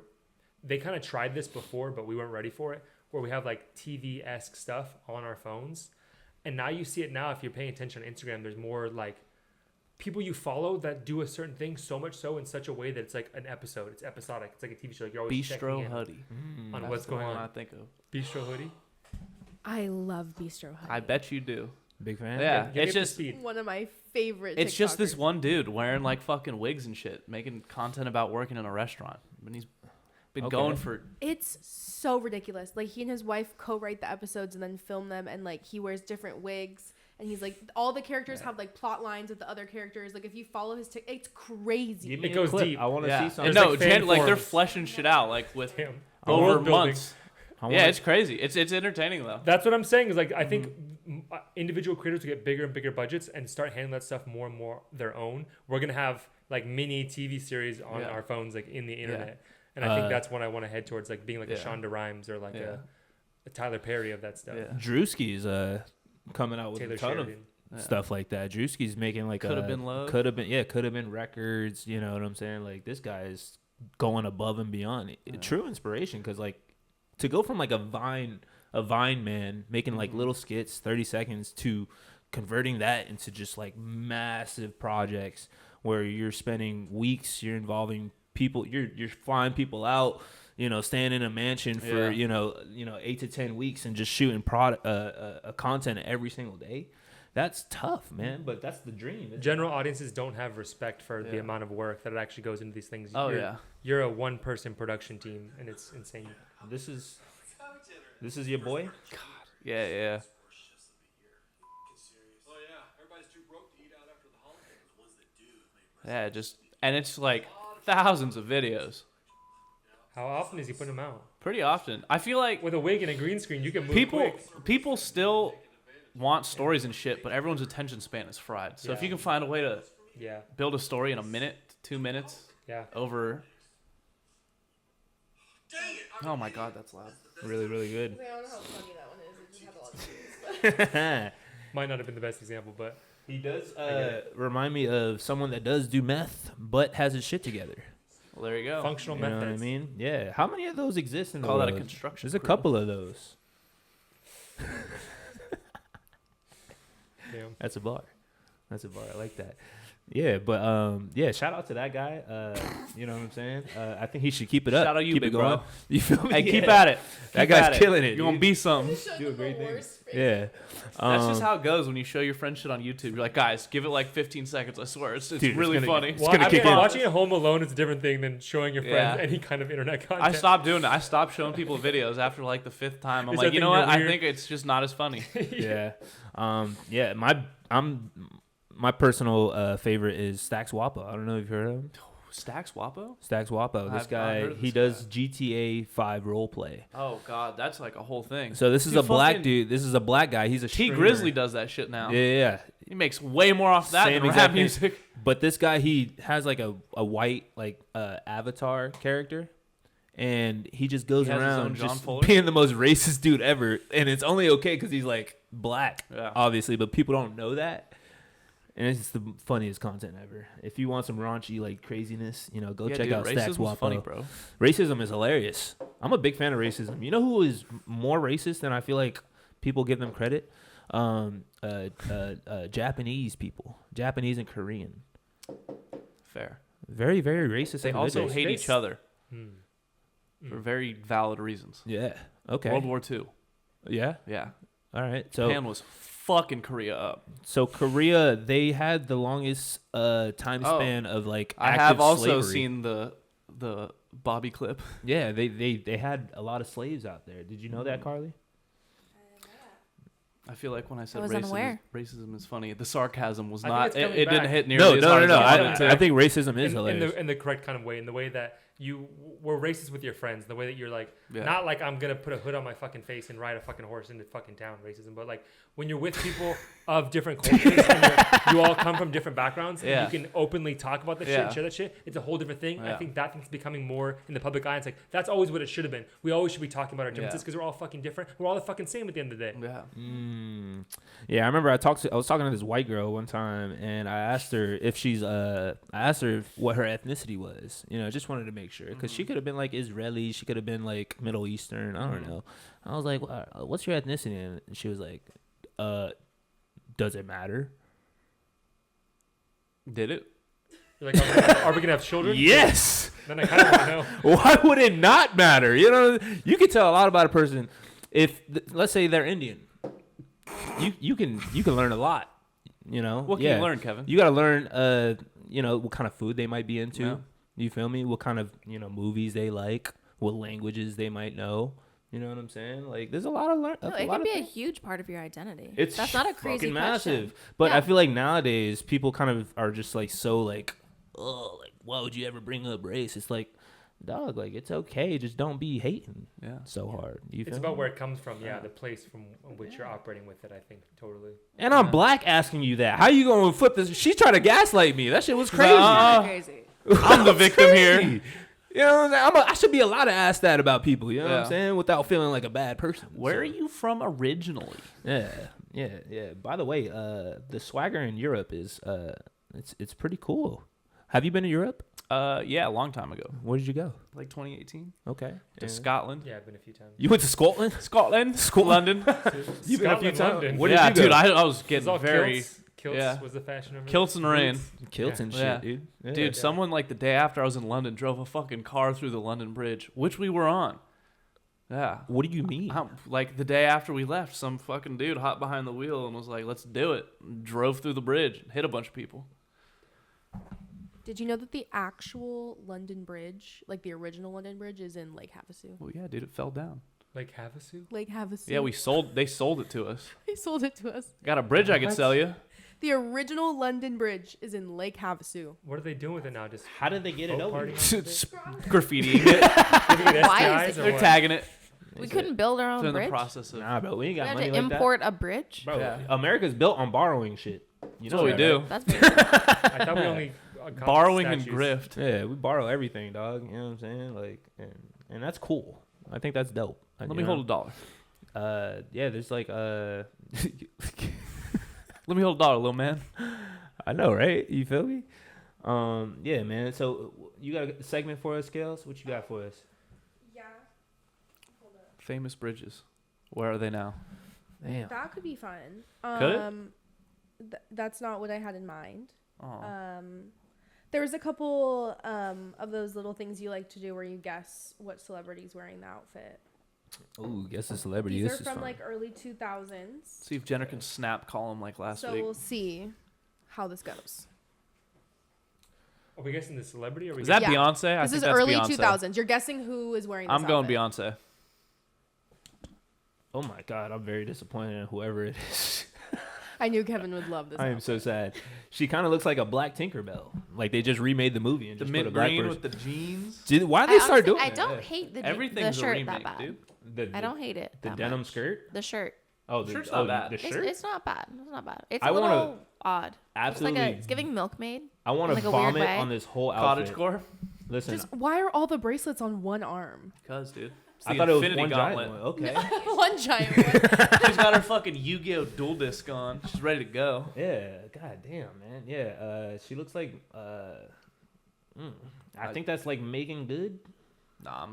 Speaker 5: they kind of tried this before, but we weren't ready for it, where we have like TV-esque stuff on our phones. And now you see it now, if you're paying attention on Instagram, there's more like people you follow that do a certain thing so much so in such a way that it's like an episode. It's episodic. It's like a TV show. Like you're always checking
Speaker 3: Bistro
Speaker 5: in
Speaker 3: Hoodie.
Speaker 5: on
Speaker 3: That's
Speaker 5: what's
Speaker 3: the
Speaker 5: going
Speaker 3: one
Speaker 5: on.
Speaker 3: I think of.
Speaker 5: Bistro Hoodie?
Speaker 6: I love Bistro Hut.
Speaker 3: I bet you do.
Speaker 2: Big fan.
Speaker 3: Yeah,
Speaker 5: Give me
Speaker 3: it's
Speaker 5: up to
Speaker 3: just
Speaker 5: speed.
Speaker 6: One of my favorite.
Speaker 3: it's just this
Speaker 6: TikTokers.
Speaker 3: one dude wearing like fucking wigs and shit, making content about working in a restaurant. And he's been
Speaker 2: Okay.
Speaker 3: going for
Speaker 6: It's so ridiculous. Like he and his wife co-write the episodes and then film them, and like he wears different wigs, and he's like all the characters have like plot lines with the other characters. Like if you follow his, it's crazy.
Speaker 2: Give me
Speaker 5: It
Speaker 2: a
Speaker 5: goes
Speaker 2: clip.
Speaker 5: deep.
Speaker 2: I want to
Speaker 3: yeah.
Speaker 2: see something.
Speaker 3: And no,
Speaker 5: There's, like, fan
Speaker 3: like they're
Speaker 5: forums.
Speaker 3: fleshing shit out like with
Speaker 5: Damn.
Speaker 3: over
Speaker 5: World building.
Speaker 3: months.
Speaker 2: I
Speaker 3: Yeah,
Speaker 2: wanna-
Speaker 3: it's crazy. It's entertaining though.
Speaker 5: That's what I'm saying is like I think individual creators will get bigger and bigger budgets and start handling that stuff more and more their own. We're gonna have like mini TV series on
Speaker 3: Yeah.
Speaker 5: our phones, like in the internet, and I think that's what I want to head towards, like being like a
Speaker 3: Yeah.
Speaker 5: Shonda Rhimes or like
Speaker 3: Yeah.
Speaker 5: a Tyler Perry of that stuff.
Speaker 3: Yeah.
Speaker 2: Drewski's coming out with
Speaker 5: Taylor
Speaker 2: a ton of
Speaker 5: Sheridan.
Speaker 3: Yeah.
Speaker 2: stuff like that. Drewski's making like
Speaker 3: Coulda Been Love.
Speaker 2: could have been records. You know what I'm saying? Like this guy is going above and beyond. True inspiration, because like to go from like a Vine man making like little skits, 30 seconds, to converting that into just like massive projects where you're spending weeks, you're involving people, you're flying people out, you know, staying in a mansion for
Speaker 3: Yeah.
Speaker 2: you know 8 to 10 weeks and just shooting content every single day. That's tough, man, but that's the dream. isn't it?
Speaker 5: General audiences don't have respect for the
Speaker 3: Yeah.
Speaker 5: amount of work that actually goes into these things.
Speaker 3: Oh
Speaker 5: you're,
Speaker 3: yeah.
Speaker 5: you're a one-person production team, and it's insane.
Speaker 2: This is your boy.
Speaker 3: Yeah, yeah. Yeah, just and it's like thousands of videos.
Speaker 5: How often is he putting them out?
Speaker 3: Pretty often. I feel like
Speaker 5: With a wig and a green screen, you can move
Speaker 3: people
Speaker 5: quick.
Speaker 3: people still want stories and shit, but everyone's attention span is fried. So if
Speaker 5: Yeah.
Speaker 3: you can find a way to
Speaker 5: Yeah,
Speaker 3: build a story in a minute, 2 minutes
Speaker 5: yeah.
Speaker 3: over. Oh my god, that's loud.
Speaker 2: Really, really good.
Speaker 6: I don't know how funny that one is. It just had a lot of views.
Speaker 5: Might not have been the best example, but
Speaker 2: He does remind me of someone that does do meth but has his shit together.
Speaker 3: Well, there you go.
Speaker 5: functional
Speaker 2: You know
Speaker 5: methods.
Speaker 2: what I mean? Yeah. How many of those exist in the
Speaker 3: Call that a
Speaker 2: world?
Speaker 3: construction
Speaker 2: There's a
Speaker 3: crew.
Speaker 2: couple of those.
Speaker 5: Yeah.
Speaker 2: That's a bar. I like that. Yeah, but yeah, shout out to that guy. You know what I'm saying? I think he should keep it up.
Speaker 3: Shout out you,
Speaker 2: keep
Speaker 3: big
Speaker 2: it going.
Speaker 3: bro.
Speaker 2: You feel me?
Speaker 3: Hey, keep
Speaker 2: Yeah.
Speaker 3: at it.
Speaker 2: That
Speaker 3: Keep
Speaker 2: guy's
Speaker 3: at it.
Speaker 2: killing it,
Speaker 3: You're gonna
Speaker 2: dude.
Speaker 3: be something.
Speaker 2: Do a great thing. Yeah.
Speaker 3: That's just how it goes when you show your friend shit on YouTube. You're like, guys, give it like 15 seconds. I swear, it's
Speaker 2: Dude, it's
Speaker 3: really
Speaker 2: gonna-
Speaker 3: funny.
Speaker 2: it's
Speaker 5: Well,
Speaker 2: gonna
Speaker 5: I
Speaker 2: kick
Speaker 5: mean,
Speaker 2: in.
Speaker 5: watching at home alone is a different thing than showing your friends
Speaker 3: Yeah.
Speaker 5: any kind of internet content.
Speaker 3: I stopped doing it. I stopped showing people videos after like the 5th time. I'm
Speaker 5: Is
Speaker 3: like,
Speaker 5: that
Speaker 3: you know
Speaker 5: thing
Speaker 3: what? I
Speaker 5: weird?
Speaker 3: think it's just not as funny.
Speaker 2: Yeah. Yeah. My personal favorite is Stax Wapo. I don't know if you've heard of him.
Speaker 3: Stacks Wapo?
Speaker 2: Stax Wapo. This
Speaker 3: I've not
Speaker 2: guy,
Speaker 3: heard of
Speaker 2: he
Speaker 3: this
Speaker 2: does GTA 5 role play.
Speaker 3: Oh god, that's like a whole thing.
Speaker 2: So this is
Speaker 3: Dude,
Speaker 2: a black
Speaker 3: fucking
Speaker 2: dude. This is a black guy. He's a
Speaker 3: T
Speaker 2: streamer.
Speaker 3: Grizzly does that shit now.
Speaker 2: Yeah, yeah.
Speaker 3: He makes way more off that
Speaker 2: Same
Speaker 3: than
Speaker 2: exact
Speaker 3: rap
Speaker 2: thing.
Speaker 3: music.
Speaker 2: But this guy, he has like a white like avatar character, and he just goes
Speaker 3: He has his
Speaker 2: around
Speaker 3: own John
Speaker 2: just
Speaker 3: Fuller?
Speaker 2: being the most racist dude ever. And it's only okay because he's like black,
Speaker 3: Yeah.
Speaker 2: obviously, but people don't know that. And it's the funniest content ever. If you want some raunchy like craziness, you know, go
Speaker 3: Yeah,
Speaker 2: check
Speaker 3: dude,
Speaker 2: out Stax
Speaker 3: racism's
Speaker 2: Wapo.
Speaker 3: funny, bro.
Speaker 2: Racism is hilarious. I'm a big fan of racism. You know who is more racist than I feel like people give them credit? Japanese people, Japanese and Korean.
Speaker 3: Fair.
Speaker 2: Very, very racist.
Speaker 3: They also
Speaker 2: individuals.
Speaker 3: hate each other
Speaker 5: Hmm.
Speaker 3: for very valid reasons.
Speaker 2: Yeah. Okay.
Speaker 3: World War II.
Speaker 2: Yeah.
Speaker 3: Yeah.
Speaker 2: All right. So
Speaker 3: Japan was fucking Korea up.
Speaker 2: Korea, they had the longest time
Speaker 3: Oh,
Speaker 2: span of like
Speaker 3: I
Speaker 2: active
Speaker 3: have also
Speaker 2: slavery.
Speaker 3: seen the Bobby clip.
Speaker 2: Yeah, they had a lot of slaves out there. Did you know that, Carly?
Speaker 3: I feel like when I said
Speaker 4: was unaware.
Speaker 3: racism is funny, the sarcasm was
Speaker 5: I think
Speaker 3: not.
Speaker 5: it's
Speaker 3: It,
Speaker 5: coming
Speaker 3: it didn't
Speaker 5: back.
Speaker 3: hit nearly as hard as I wanted to.
Speaker 2: I think racism is hilarious.
Speaker 5: in the correct kind of way, in the way that you were racist with your friends, the way that you're like,
Speaker 3: Yeah.
Speaker 5: not like I'm gonna put a hood on my fucking face and ride a fucking horse into fucking town racism, but like when you're with people of different cultures and you all come from different backgrounds,
Speaker 3: Yeah.
Speaker 5: and you can openly talk about that shit
Speaker 3: Yeah.
Speaker 5: and share that shit. It's a whole different thing. I
Speaker 3: Yeah.
Speaker 5: think that thing's becoming more in the public eye. It's like that's always what it should have been. We always should be talking about our differences
Speaker 3: Yeah.
Speaker 5: because we're all fucking different. We're all the fucking same at the end of the day.
Speaker 3: Yeah.
Speaker 2: Yeah, I remember I was talking to this white girl one time, and I asked her what her ethnicity was. You know, just wanted to make sure, because she could have been like Israeli, she could have been like Middle Eastern. I don't know. I was like, "What's your ethnicity?" And she was like, "Does it matter?"
Speaker 3: Did it?
Speaker 5: You're like, are we gonna have children?
Speaker 2: Yes.
Speaker 5: Then I kind of want to know.
Speaker 2: Why would it not matter? You know, you can tell a lot about a person if, let's say, they're Indian. You can learn a lot. You know,
Speaker 3: What can you learn, Kevin?
Speaker 2: You got to learn, you know, what kind of food they might be into.
Speaker 3: Yeah.
Speaker 2: You feel me? What kind of, you know, movies they like, what languages they might know. You know what I'm saying? Like, there's a lot of learn.
Speaker 4: No, it can be a huge part of your identity. That's not a crazy
Speaker 2: fucking
Speaker 4: question.
Speaker 2: massive. But
Speaker 4: Yeah.
Speaker 2: I feel like nowadays people kind of are just like so like, oh, like why would you ever bring up race? It's like, dog, like it's okay. Just don't be hating so hard. You feel
Speaker 5: It's
Speaker 2: me?
Speaker 5: about where it comes from. Yeah, the place from which you're operating with it. I think totally.
Speaker 2: And I'm black asking you that. How you gonna flip this? She's trying to gaslight me. That shit was crazy.
Speaker 4: Crazy.
Speaker 3: I'm the victim here.
Speaker 2: You know what I'm saying? I should be allowed to ask that about people. You know what I'm
Speaker 3: Yeah.
Speaker 2: saying? Without feeling like a bad person.
Speaker 3: Where
Speaker 2: So,
Speaker 3: are you from originally?
Speaker 2: Yeah. By the way, the swagger in Europe is it's pretty cool. Have you been to Europe?
Speaker 3: Yeah, a long time ago,
Speaker 2: Where did you go?
Speaker 3: like 2018,
Speaker 2: Okay.
Speaker 3: to Scotland.
Speaker 5: Yeah, I've been a few times.
Speaker 2: You went to Scotland?
Speaker 3: Scotland, London.
Speaker 2: You've been a few
Speaker 5: Scotland,
Speaker 2: times.
Speaker 5: London.
Speaker 2: Where did
Speaker 3: Yeah,
Speaker 2: you go?
Speaker 3: dude, I was
Speaker 5: It's
Speaker 3: getting
Speaker 5: all
Speaker 3: very
Speaker 5: kilts
Speaker 3: yeah.
Speaker 5: was the fashion over
Speaker 3: kilts
Speaker 5: there.
Speaker 3: and rain.
Speaker 2: Kilts and shit,
Speaker 3: Yeah.
Speaker 2: dude. Yeah.
Speaker 3: Dude, someone like the day after I was in London drove a fucking car through the London Bridge, which we were on. Yeah.
Speaker 2: What do you mean?
Speaker 3: Like the day after we left, some fucking dude hopped behind the wheel and was like, "Let's do it." Drove through the bridge, hit a bunch of people.
Speaker 6: Did you know that the actual London Bridge, like the original London Bridge, is in Lake Havasu?
Speaker 3: Well, yeah, dude, it fell down.
Speaker 5: Like Havasu?
Speaker 6: Lake Havasu.
Speaker 3: Yeah, they sold it to us.
Speaker 6: They sold it to us.
Speaker 3: Got a bridge I could
Speaker 5: What?
Speaker 3: sell you.
Speaker 6: The original London Bridge is in Lake Havasu.
Speaker 5: What are they doing with it now? Just
Speaker 2: How did they get it
Speaker 5: boat
Speaker 2: over?
Speaker 5: partying?
Speaker 3: Graffitiing it.
Speaker 5: Giving it
Speaker 4: Why is
Speaker 5: STIs or
Speaker 3: They're
Speaker 5: what?
Speaker 3: tagging it.
Speaker 4: We couldn't build our own
Speaker 3: They're in the
Speaker 4: bridge.
Speaker 3: process of.
Speaker 2: Nah, bro, we ain't
Speaker 4: We
Speaker 2: got
Speaker 4: had
Speaker 2: money
Speaker 4: to
Speaker 2: like
Speaker 4: import a bridge.
Speaker 2: that. Bro,
Speaker 3: Yeah.
Speaker 2: America's built on borrowing shit. You
Speaker 3: That's what we
Speaker 2: that,
Speaker 3: do.
Speaker 2: right?
Speaker 4: That's very
Speaker 5: I thought we only got
Speaker 3: Borrowing and
Speaker 5: statues.
Speaker 3: grift.
Speaker 2: Yeah, we borrow everything, dog. You know what I'm saying? Like, and that's cool. I think that's dope.
Speaker 3: Let me hold a dollar.
Speaker 2: Yeah, there's like
Speaker 3: Let me hold a dollar, little man.
Speaker 2: I know, right? You feel me? Yeah, man. So you got a segment for us, Scales? What you got for us?
Speaker 6: Yeah.
Speaker 3: Famous bridges. Where are they now?
Speaker 2: Damn.
Speaker 6: That could be fun.
Speaker 3: Could it?
Speaker 6: That's not what I had in mind.
Speaker 3: Oh.
Speaker 6: There was a couple of those little things you like to do where you guess what celebrity's wearing the outfit.
Speaker 2: Ooh, guess a celebrity.
Speaker 6: These
Speaker 2: This
Speaker 6: are
Speaker 2: is
Speaker 6: from
Speaker 2: fun.
Speaker 6: like early 2000s.
Speaker 3: See if Jenner can snap call him like last
Speaker 6: So
Speaker 3: week.
Speaker 6: we'll see how this goes.
Speaker 5: Are we guessing the celebrity? Or are we
Speaker 3: Is that
Speaker 6: Yeah.
Speaker 3: Beyonce? I
Speaker 6: This
Speaker 3: think
Speaker 6: is
Speaker 3: that's
Speaker 6: early
Speaker 3: Beyonce.
Speaker 6: 2000s. You're guessing who is wearing this
Speaker 3: I'm going
Speaker 6: outfit.
Speaker 3: Beyonce.
Speaker 2: Oh my god, I'm very disappointed in whoever it is.
Speaker 6: I knew Kevin would love this.
Speaker 2: I am so sad. She kind of looks like a black Tinkerbell. Like they just remade the movie and
Speaker 3: The
Speaker 2: just put a
Speaker 3: mint
Speaker 2: black
Speaker 3: green
Speaker 2: person.
Speaker 3: with the jeans.
Speaker 2: Why did they start doing
Speaker 4: I
Speaker 2: that?
Speaker 4: don't hate the
Speaker 3: Everything's
Speaker 4: shirt
Speaker 3: a remake,
Speaker 4: that bad.
Speaker 3: dude.
Speaker 2: The
Speaker 4: I don't hate it.
Speaker 2: the
Speaker 4: that
Speaker 2: denim
Speaker 4: much.
Speaker 2: skirt.
Speaker 4: The shirt.
Speaker 2: Oh, the
Speaker 3: Shirt's not bad.
Speaker 2: The
Speaker 4: It's,
Speaker 2: shirt.
Speaker 4: it's not bad. It's not bad. It's
Speaker 2: I
Speaker 4: a
Speaker 2: wanna-
Speaker 4: little odd.
Speaker 2: Absolutely.
Speaker 4: It's giving milkmaid.
Speaker 2: I want to
Speaker 4: like a weird
Speaker 2: vomit
Speaker 4: way.
Speaker 2: on this whole outfit.
Speaker 3: Cottagecore.
Speaker 2: Listen,
Speaker 6: Just why are all the bracelets on one arm?
Speaker 3: Cuz, dude. It's
Speaker 2: I
Speaker 3: the
Speaker 2: thought it was
Speaker 3: Infinity
Speaker 2: one
Speaker 3: Gauntlet.
Speaker 2: giant one. Okay.
Speaker 6: One giant one.
Speaker 3: She's got her fucking Yu-Gi-Oh! Dual Disc on. She's ready to go.
Speaker 2: Yeah. God damn, man. Yeah. She looks like. I think that's like Megan Good.
Speaker 3: Nah,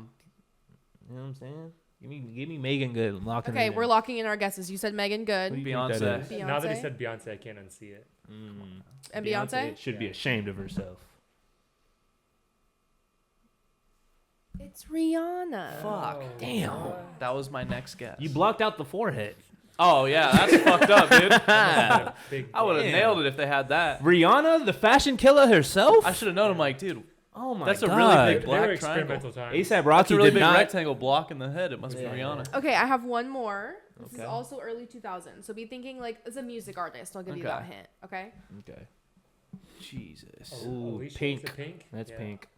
Speaker 2: You know what I'm saying? Give me Megan Good. I'm locking
Speaker 6: Okay,
Speaker 2: it in.
Speaker 6: we're locking in our guesses. You said Megan
Speaker 2: Who
Speaker 6: Good
Speaker 2: do you think that
Speaker 3: Beyonce.
Speaker 2: is?
Speaker 5: Now that he
Speaker 6: Beyonce?
Speaker 5: said Beyonce, I can't unsee it.
Speaker 6: and Beyonce.
Speaker 2: should be ashamed of herself.
Speaker 6: It's Rihanna.
Speaker 3: fuck.
Speaker 2: Damn.
Speaker 3: That was my next guess.
Speaker 2: You blocked out the forehead.
Speaker 3: Oh yeah, that's fucked up, dude.
Speaker 5: Big
Speaker 3: I would have
Speaker 2: Damn.
Speaker 3: nailed it if they had that.
Speaker 2: Rihanna, the fashion killer herself.
Speaker 3: I should have known. I'm like, dude,
Speaker 2: Oh my
Speaker 3: That's a
Speaker 2: god.
Speaker 3: really big
Speaker 5: They
Speaker 3: black
Speaker 5: were
Speaker 3: triangle.
Speaker 5: experimental times.
Speaker 2: ASAP
Speaker 3: that's
Speaker 2: Rocky
Speaker 3: a really
Speaker 2: did
Speaker 3: big
Speaker 2: not.
Speaker 3: rectangle block in the head. It must
Speaker 2: Yeah.
Speaker 3: be Rihanna.
Speaker 6: Okay, I have one more. This
Speaker 3: Okay.
Speaker 6: is also early 2000s. So be thinking like as a music artist. I'll give you
Speaker 3: Okay.
Speaker 6: that hint. Okay.
Speaker 2: Okay.
Speaker 3: Jesus.
Speaker 2: Ooh,
Speaker 5: Alicia, is
Speaker 2: pink.
Speaker 5: it pink.
Speaker 2: That's
Speaker 5: Yeah.
Speaker 2: pink.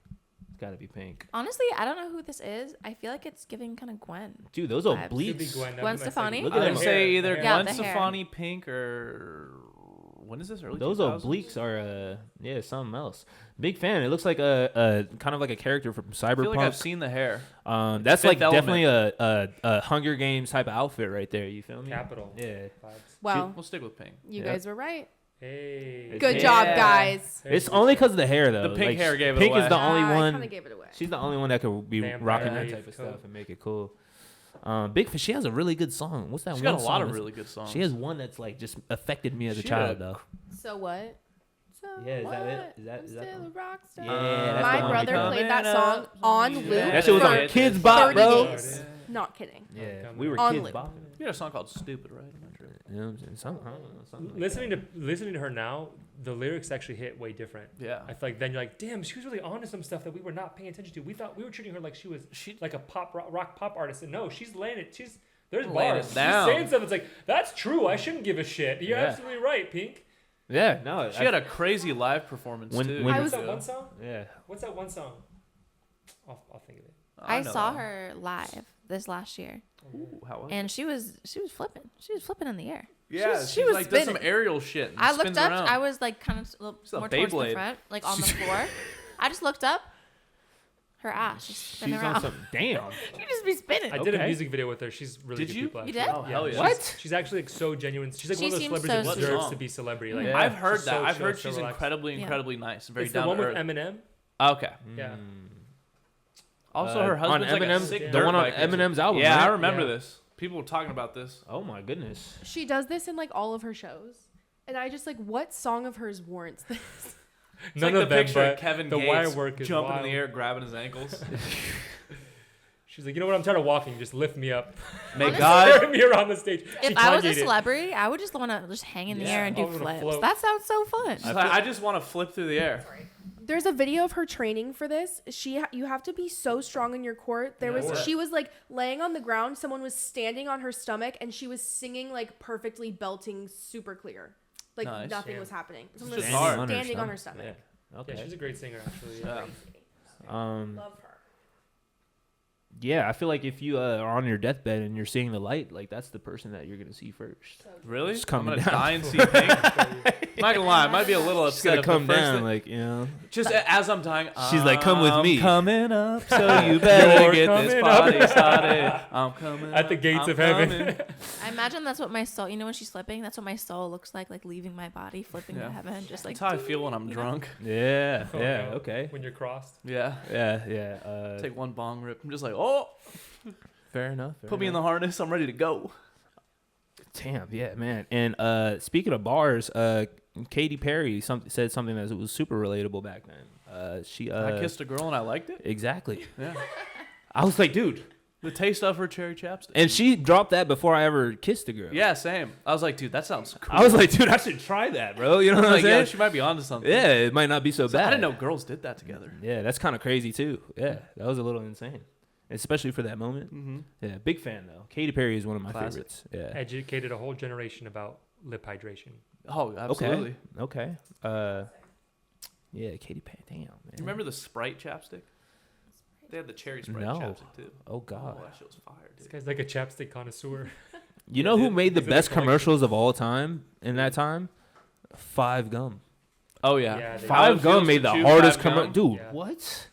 Speaker 2: It's gotta be pink.
Speaker 4: Honestly, I don't know who this is. I feel like it's giving kind of Gwen.
Speaker 2: Dude, those are
Speaker 4: Vibes.
Speaker 5: Could be
Speaker 2: bleeds.
Speaker 5: Gwen.
Speaker 4: Gwen Stefani?
Speaker 2: Look
Speaker 3: I
Speaker 2: at
Speaker 3: would
Speaker 2: them
Speaker 3: say
Speaker 5: hair,
Speaker 3: either
Speaker 5: the hair.
Speaker 4: Yeah,
Speaker 3: Gwen
Speaker 4: the hair.
Speaker 3: Stefani, Pink, or when is this? Early
Speaker 2: Those
Speaker 3: 2000s?
Speaker 2: obliques are something else. Big fan. It looks like a kind of like a character from
Speaker 3: I feel
Speaker 2: Cyberpunk.
Speaker 3: like I've seen the hair.
Speaker 2: That's like
Speaker 3: Fifth
Speaker 2: definitely a Hunger Games type of outfit right there. You feel me?
Speaker 5: Capital.
Speaker 2: Yeah.
Speaker 5: Vibes.
Speaker 6: Well,
Speaker 3: We'll stick with pink.
Speaker 6: you
Speaker 2: Yeah.
Speaker 6: guys were right.
Speaker 5: Hey.
Speaker 6: Good
Speaker 2: Yeah.
Speaker 6: job, guys.
Speaker 2: It's only because of the hair though.
Speaker 3: The pink hair gave it
Speaker 2: Pink
Speaker 3: away.
Speaker 2: is the only
Speaker 6: I
Speaker 2: one.
Speaker 6: kind of gave it away.
Speaker 2: She's the only one that could be
Speaker 5: Vampire
Speaker 2: rocking that
Speaker 5: Dave
Speaker 2: type of
Speaker 5: coat.
Speaker 2: stuff and make it cool. Big Fish. She has a really good song. What's that
Speaker 3: She's
Speaker 2: one
Speaker 3: got a
Speaker 2: song?
Speaker 3: lot of really good songs.
Speaker 2: She has one that's like just affected me as a
Speaker 3: She
Speaker 2: child
Speaker 3: had-
Speaker 2: though.
Speaker 6: So what? So
Speaker 2: Yeah, is that
Speaker 6: what?
Speaker 2: it? Is that-
Speaker 6: I'm
Speaker 2: is that
Speaker 6: still
Speaker 2: the
Speaker 6: a rock star.
Speaker 2: Yeah, that's
Speaker 6: My
Speaker 2: the one
Speaker 6: brother
Speaker 2: because-
Speaker 6: played that song on loop.
Speaker 2: That shit was on
Speaker 6: for
Speaker 2: Kids Bop,
Speaker 6: 30
Speaker 2: bro.
Speaker 6: days. Not kidding.
Speaker 2: Yeah, we were
Speaker 6: On
Speaker 2: kids
Speaker 6: loop.
Speaker 2: bopping.
Speaker 3: You had a song called "Stupid," right? I'm not sure.
Speaker 2: You know what I'm saying? Something, I don't know, something like
Speaker 5: Listening to her now, the lyrics actually hit way different.
Speaker 3: Yeah.
Speaker 5: I feel like then you're like, damn, she was really on to some stuff that we were not paying attention to. We thought we were treating her like she was like a rock pop artist, and no, she's laying it. There's
Speaker 3: Laying
Speaker 5: bars.
Speaker 3: it down.
Speaker 5: She's saying stuff. It's like that's true. I shouldn't give a shit. You're
Speaker 2: Yeah.
Speaker 5: absolutely right, Pink.
Speaker 2: Yeah, no.
Speaker 3: She had a crazy live performance
Speaker 2: When-
Speaker 3: too.
Speaker 2: when-
Speaker 6: I
Speaker 5: What's
Speaker 6: was-
Speaker 5: that one song?
Speaker 2: Yeah.
Speaker 5: What's that one song? I'll think of it.
Speaker 4: I
Speaker 3: know
Speaker 4: saw
Speaker 3: that.
Speaker 4: her live this last year,
Speaker 3: Ooh, how was
Speaker 4: and she was flipping. She was flipping in the air.
Speaker 3: Yeah,
Speaker 4: she was
Speaker 3: like does some
Speaker 4: spinning.
Speaker 3: aerial shit. And
Speaker 4: I looked
Speaker 3: spins
Speaker 4: up.
Speaker 3: around.
Speaker 4: I was like kind of
Speaker 3: She's a
Speaker 4: more towards the
Speaker 3: Beyblade.
Speaker 4: front, like on the floor. I just looked up. Her ass just spinning
Speaker 2: She's on
Speaker 4: around.
Speaker 2: some. Damn.
Speaker 4: She just be spinning.
Speaker 5: I did a
Speaker 2: Okay.
Speaker 5: music video with her. She's really
Speaker 3: Did
Speaker 5: good
Speaker 3: you?
Speaker 5: people.
Speaker 4: You
Speaker 5: Actually.
Speaker 4: did?
Speaker 3: Oh, hell yeah.
Speaker 2: What?
Speaker 5: She's actually like so genuine. She's like
Speaker 4: She
Speaker 5: one of those
Speaker 4: seems
Speaker 5: celebrities
Speaker 4: so
Speaker 5: that deserves
Speaker 3: sweet.
Speaker 5: to be celebrity. Like
Speaker 2: Yeah.
Speaker 3: I've heard
Speaker 5: she's
Speaker 3: that.
Speaker 5: so
Speaker 3: I've
Speaker 5: chill,
Speaker 3: heard
Speaker 5: so
Speaker 3: she's
Speaker 5: relaxed.
Speaker 3: incredibly nice, very
Speaker 5: It's the
Speaker 3: down
Speaker 5: one
Speaker 3: to
Speaker 5: with
Speaker 3: earth.
Speaker 5: Eminem.
Speaker 3: Okay.
Speaker 5: Yeah.
Speaker 3: Also, her husband's
Speaker 2: on
Speaker 3: like a
Speaker 2: Eminem,
Speaker 3: sick
Speaker 2: the
Speaker 3: dirt
Speaker 2: one on
Speaker 3: biker.
Speaker 2: Eminem's album.
Speaker 3: Yeah,
Speaker 2: right?
Speaker 3: I remember
Speaker 5: Yeah.
Speaker 3: this. People were talking about this.
Speaker 2: Oh my goodness.
Speaker 6: She does this in like all of her shows. And I just like, what song of hers warrants this?
Speaker 3: It's
Speaker 5: None
Speaker 3: like
Speaker 5: of
Speaker 3: the
Speaker 5: them,
Speaker 3: picture of
Speaker 5: but
Speaker 3: Kevin
Speaker 5: the
Speaker 3: Gates
Speaker 5: wire work is
Speaker 3: jumping
Speaker 5: wild.
Speaker 3: in the air, grabbing his ankles.
Speaker 5: She's like, you know what? I'm tired of walking. Just lift me up.
Speaker 3: May
Speaker 4: Honestly,
Speaker 3: God.
Speaker 5: Carry me around the stage.
Speaker 4: If
Speaker 5: She
Speaker 4: I was a
Speaker 5: Kanye'd it.
Speaker 4: celebrity, I would just want to just hang in the
Speaker 5: Yeah.
Speaker 4: air and do
Speaker 5: I wanna
Speaker 4: flips.
Speaker 5: float.
Speaker 4: That sounds so fun.
Speaker 3: I just want to flip through the air.
Speaker 6: There's a video of her training for this. You have to be so strong in your core.
Speaker 5: Yeah.
Speaker 6: She was like laying on the ground. Someone was standing on her stomach, and she was singing like perfectly belting, super clear, like
Speaker 3: Nice.
Speaker 6: nothing
Speaker 5: Yeah.
Speaker 6: was happening. Someone was
Speaker 3: just hard.
Speaker 6: standing on her stomach.
Speaker 2: Yeah. Okay.
Speaker 5: Yeah, she's a great singer, actually.
Speaker 3: Yeah.
Speaker 6: Love her.
Speaker 2: Yeah, I feel like if you are on your deathbed and you're seeing the light, like that's the person that you're gonna see first.
Speaker 3: Really?
Speaker 2: Just
Speaker 3: I'm
Speaker 2: coming
Speaker 3: gonna
Speaker 2: down.
Speaker 3: die and see Pink. Not gonna lie, I might be a little
Speaker 2: She's
Speaker 3: upset.
Speaker 2: gotta
Speaker 3: if the
Speaker 2: come
Speaker 3: first
Speaker 2: down,
Speaker 3: thing-
Speaker 2: like you know.
Speaker 3: just as I'm dying.
Speaker 2: She's like, "Come with me."
Speaker 3: I'm coming up, so you better
Speaker 5: You're
Speaker 3: get this
Speaker 5: coming up.
Speaker 3: party started. I'm coming
Speaker 5: At the
Speaker 3: up,
Speaker 5: gates
Speaker 3: I'm
Speaker 5: of heaven.
Speaker 3: coming.
Speaker 4: I imagine that's what my soul. You know, when she's flipping, that's what my soul looks like leaving my body, flipping
Speaker 3: Yeah.
Speaker 4: to heaven, just like.
Speaker 3: That's how I feel when I'm
Speaker 4: you know?
Speaker 3: drunk.
Speaker 2: Yeah.
Speaker 5: Oh,
Speaker 2: Yeah.
Speaker 5: no.
Speaker 2: Okay.
Speaker 5: When you're crossed.
Speaker 3: Yeah.
Speaker 2: Yeah.
Speaker 3: Take one bong rip. I'm just like, oh,
Speaker 2: Fair enough.
Speaker 3: put me in the harness. I'm ready to go.
Speaker 2: Damn. Yeah, man. And speaking of bars, Katy Perry said something that was super relatable back then. She
Speaker 3: I kissed a girl and I liked it.
Speaker 2: exactly.
Speaker 3: Yeah.
Speaker 2: I was like, dude.
Speaker 3: The taste of her cherry chapstick.
Speaker 2: And she dropped that before I ever kissed a girl.
Speaker 3: Yeah, same. I was like, dude, that sounds cool.
Speaker 2: I was like, dude, I should try that, bro. You know what I'm
Speaker 3: like, yeah,
Speaker 2: saying?
Speaker 3: she might be onto something.
Speaker 2: Yeah, it might not be so
Speaker 3: So
Speaker 2: bad.
Speaker 3: I didn't know girls did that together.
Speaker 2: Yeah, that's kind of crazy too. Yeah, that was a little insane, especially for that moment.
Speaker 3: Mm-hmm.
Speaker 2: Yeah, big fan though. Katy Perry is one of my
Speaker 3: Classic.
Speaker 2: favorites. Yeah.
Speaker 5: Educated a whole generation about lip hydration.
Speaker 3: Oh, absolutely.
Speaker 2: Okay. Yeah, Katy Perry. Damn, man.
Speaker 3: You remember the Sprite chapstick? They had the cherry Sprite
Speaker 2: No.
Speaker 3: chapstick too.
Speaker 2: Oh God.
Speaker 3: Oh, that shit was fire,
Speaker 5: This
Speaker 3: dude.
Speaker 5: guy's like a chapstick connoisseur.
Speaker 2: You know who
Speaker 3: dude.
Speaker 2: made the
Speaker 5: He's in the
Speaker 2: best
Speaker 5: collection.
Speaker 2: commercials of all time in that time? Five Gum.
Speaker 3: Oh yeah.
Speaker 5: Yeah, they-
Speaker 3: How it
Speaker 2: Five Gum
Speaker 3: feels
Speaker 2: made
Speaker 3: to
Speaker 2: the
Speaker 3: chew
Speaker 2: hardest
Speaker 3: Five
Speaker 2: commercial.
Speaker 3: Gum?
Speaker 2: Dude,
Speaker 5: Yeah.
Speaker 2: what?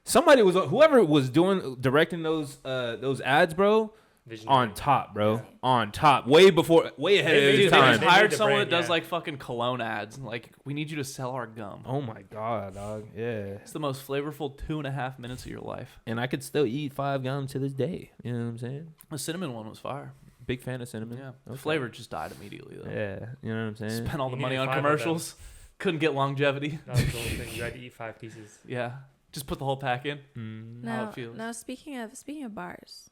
Speaker 2: Somebody was whoever was directing those ads, bro.
Speaker 5: Visionary.
Speaker 2: On top, bro. On top. Way ahead
Speaker 5: They
Speaker 2: of
Speaker 5: made
Speaker 2: its
Speaker 3: Dude, they
Speaker 2: time.
Speaker 3: just
Speaker 5: They
Speaker 3: hired
Speaker 5: made the
Speaker 3: someone
Speaker 5: brand,
Speaker 3: that does
Speaker 5: yeah.
Speaker 3: like fucking cologne ads. Like, we need you to sell our gum.
Speaker 2: Oh my God, dog. Yeah.
Speaker 3: It's the most flavorful 2.5 minutes of your life.
Speaker 2: And I could still eat 5 Gum to this day. You know what I'm saying?
Speaker 3: The cinnamon one was fire.
Speaker 2: Big fan of cinnamon.
Speaker 3: Yeah. The
Speaker 2: Okay.
Speaker 3: flavor just died immediately though.
Speaker 2: Yeah. You know what I'm saying?
Speaker 3: Spent all the
Speaker 5: You
Speaker 3: money
Speaker 5: needed
Speaker 3: on
Speaker 5: 5 of them.
Speaker 3: commercials. Couldn't get longevity.
Speaker 5: That was the whole thing. You had to eat 5 pieces.
Speaker 3: Yeah. Just put the whole pack in. How
Speaker 4: Now,
Speaker 3: it feels.
Speaker 4: now speaking of bars,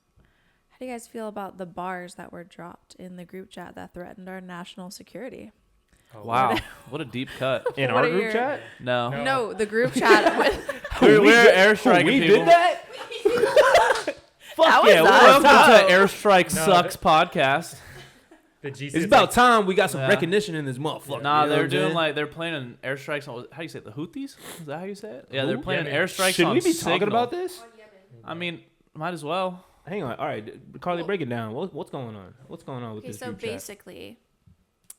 Speaker 4: how do you guys feel about the bars that were dropped in the group chat that threatened our national security?
Speaker 5: Oh,
Speaker 3: Wow. What a deep cut.
Speaker 2: In
Speaker 4: What
Speaker 2: our
Speaker 4: are
Speaker 2: group
Speaker 4: your-
Speaker 2: chat?
Speaker 3: No.
Speaker 5: No.
Speaker 4: No, the group chat with
Speaker 3: We're
Speaker 2: We
Speaker 3: airstriking
Speaker 2: we
Speaker 3: people.
Speaker 2: did that? Fuck
Speaker 4: That was
Speaker 2: yeah.
Speaker 4: us.
Speaker 2: Welcome
Speaker 3: Welcome
Speaker 2: to
Speaker 3: to Airstrike
Speaker 5: No,
Speaker 3: Sucks podcast.
Speaker 5: The GC
Speaker 2: It's about time we got some
Speaker 3: Yeah.
Speaker 2: recognition in this motherfucker.
Speaker 3: Nah,
Speaker 2: You know
Speaker 3: they're
Speaker 2: what I'm
Speaker 3: doing
Speaker 2: saying?
Speaker 3: like they're playing an airstrikes on how do you say it? The Houthis? Is that how you say it? Yeah, they're
Speaker 2: Who?
Speaker 3: playing
Speaker 5: Yeah,
Speaker 3: airstrikes
Speaker 2: Should
Speaker 3: on
Speaker 2: we be talking
Speaker 3: Signal.
Speaker 2: about this?
Speaker 3: I mean, might as well.
Speaker 2: Hang on. All right, Carly, break it down. What's going on? What's going on with
Speaker 4: Okay,
Speaker 2: this
Speaker 4: so
Speaker 2: group chat?
Speaker 4: basically,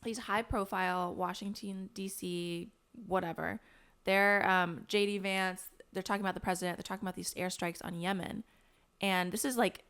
Speaker 4: these high-profile Washington, D.C., whatever. They're J.D. Vance. They're talking about the president. They're talking about these airstrikes on Yemen. And this is like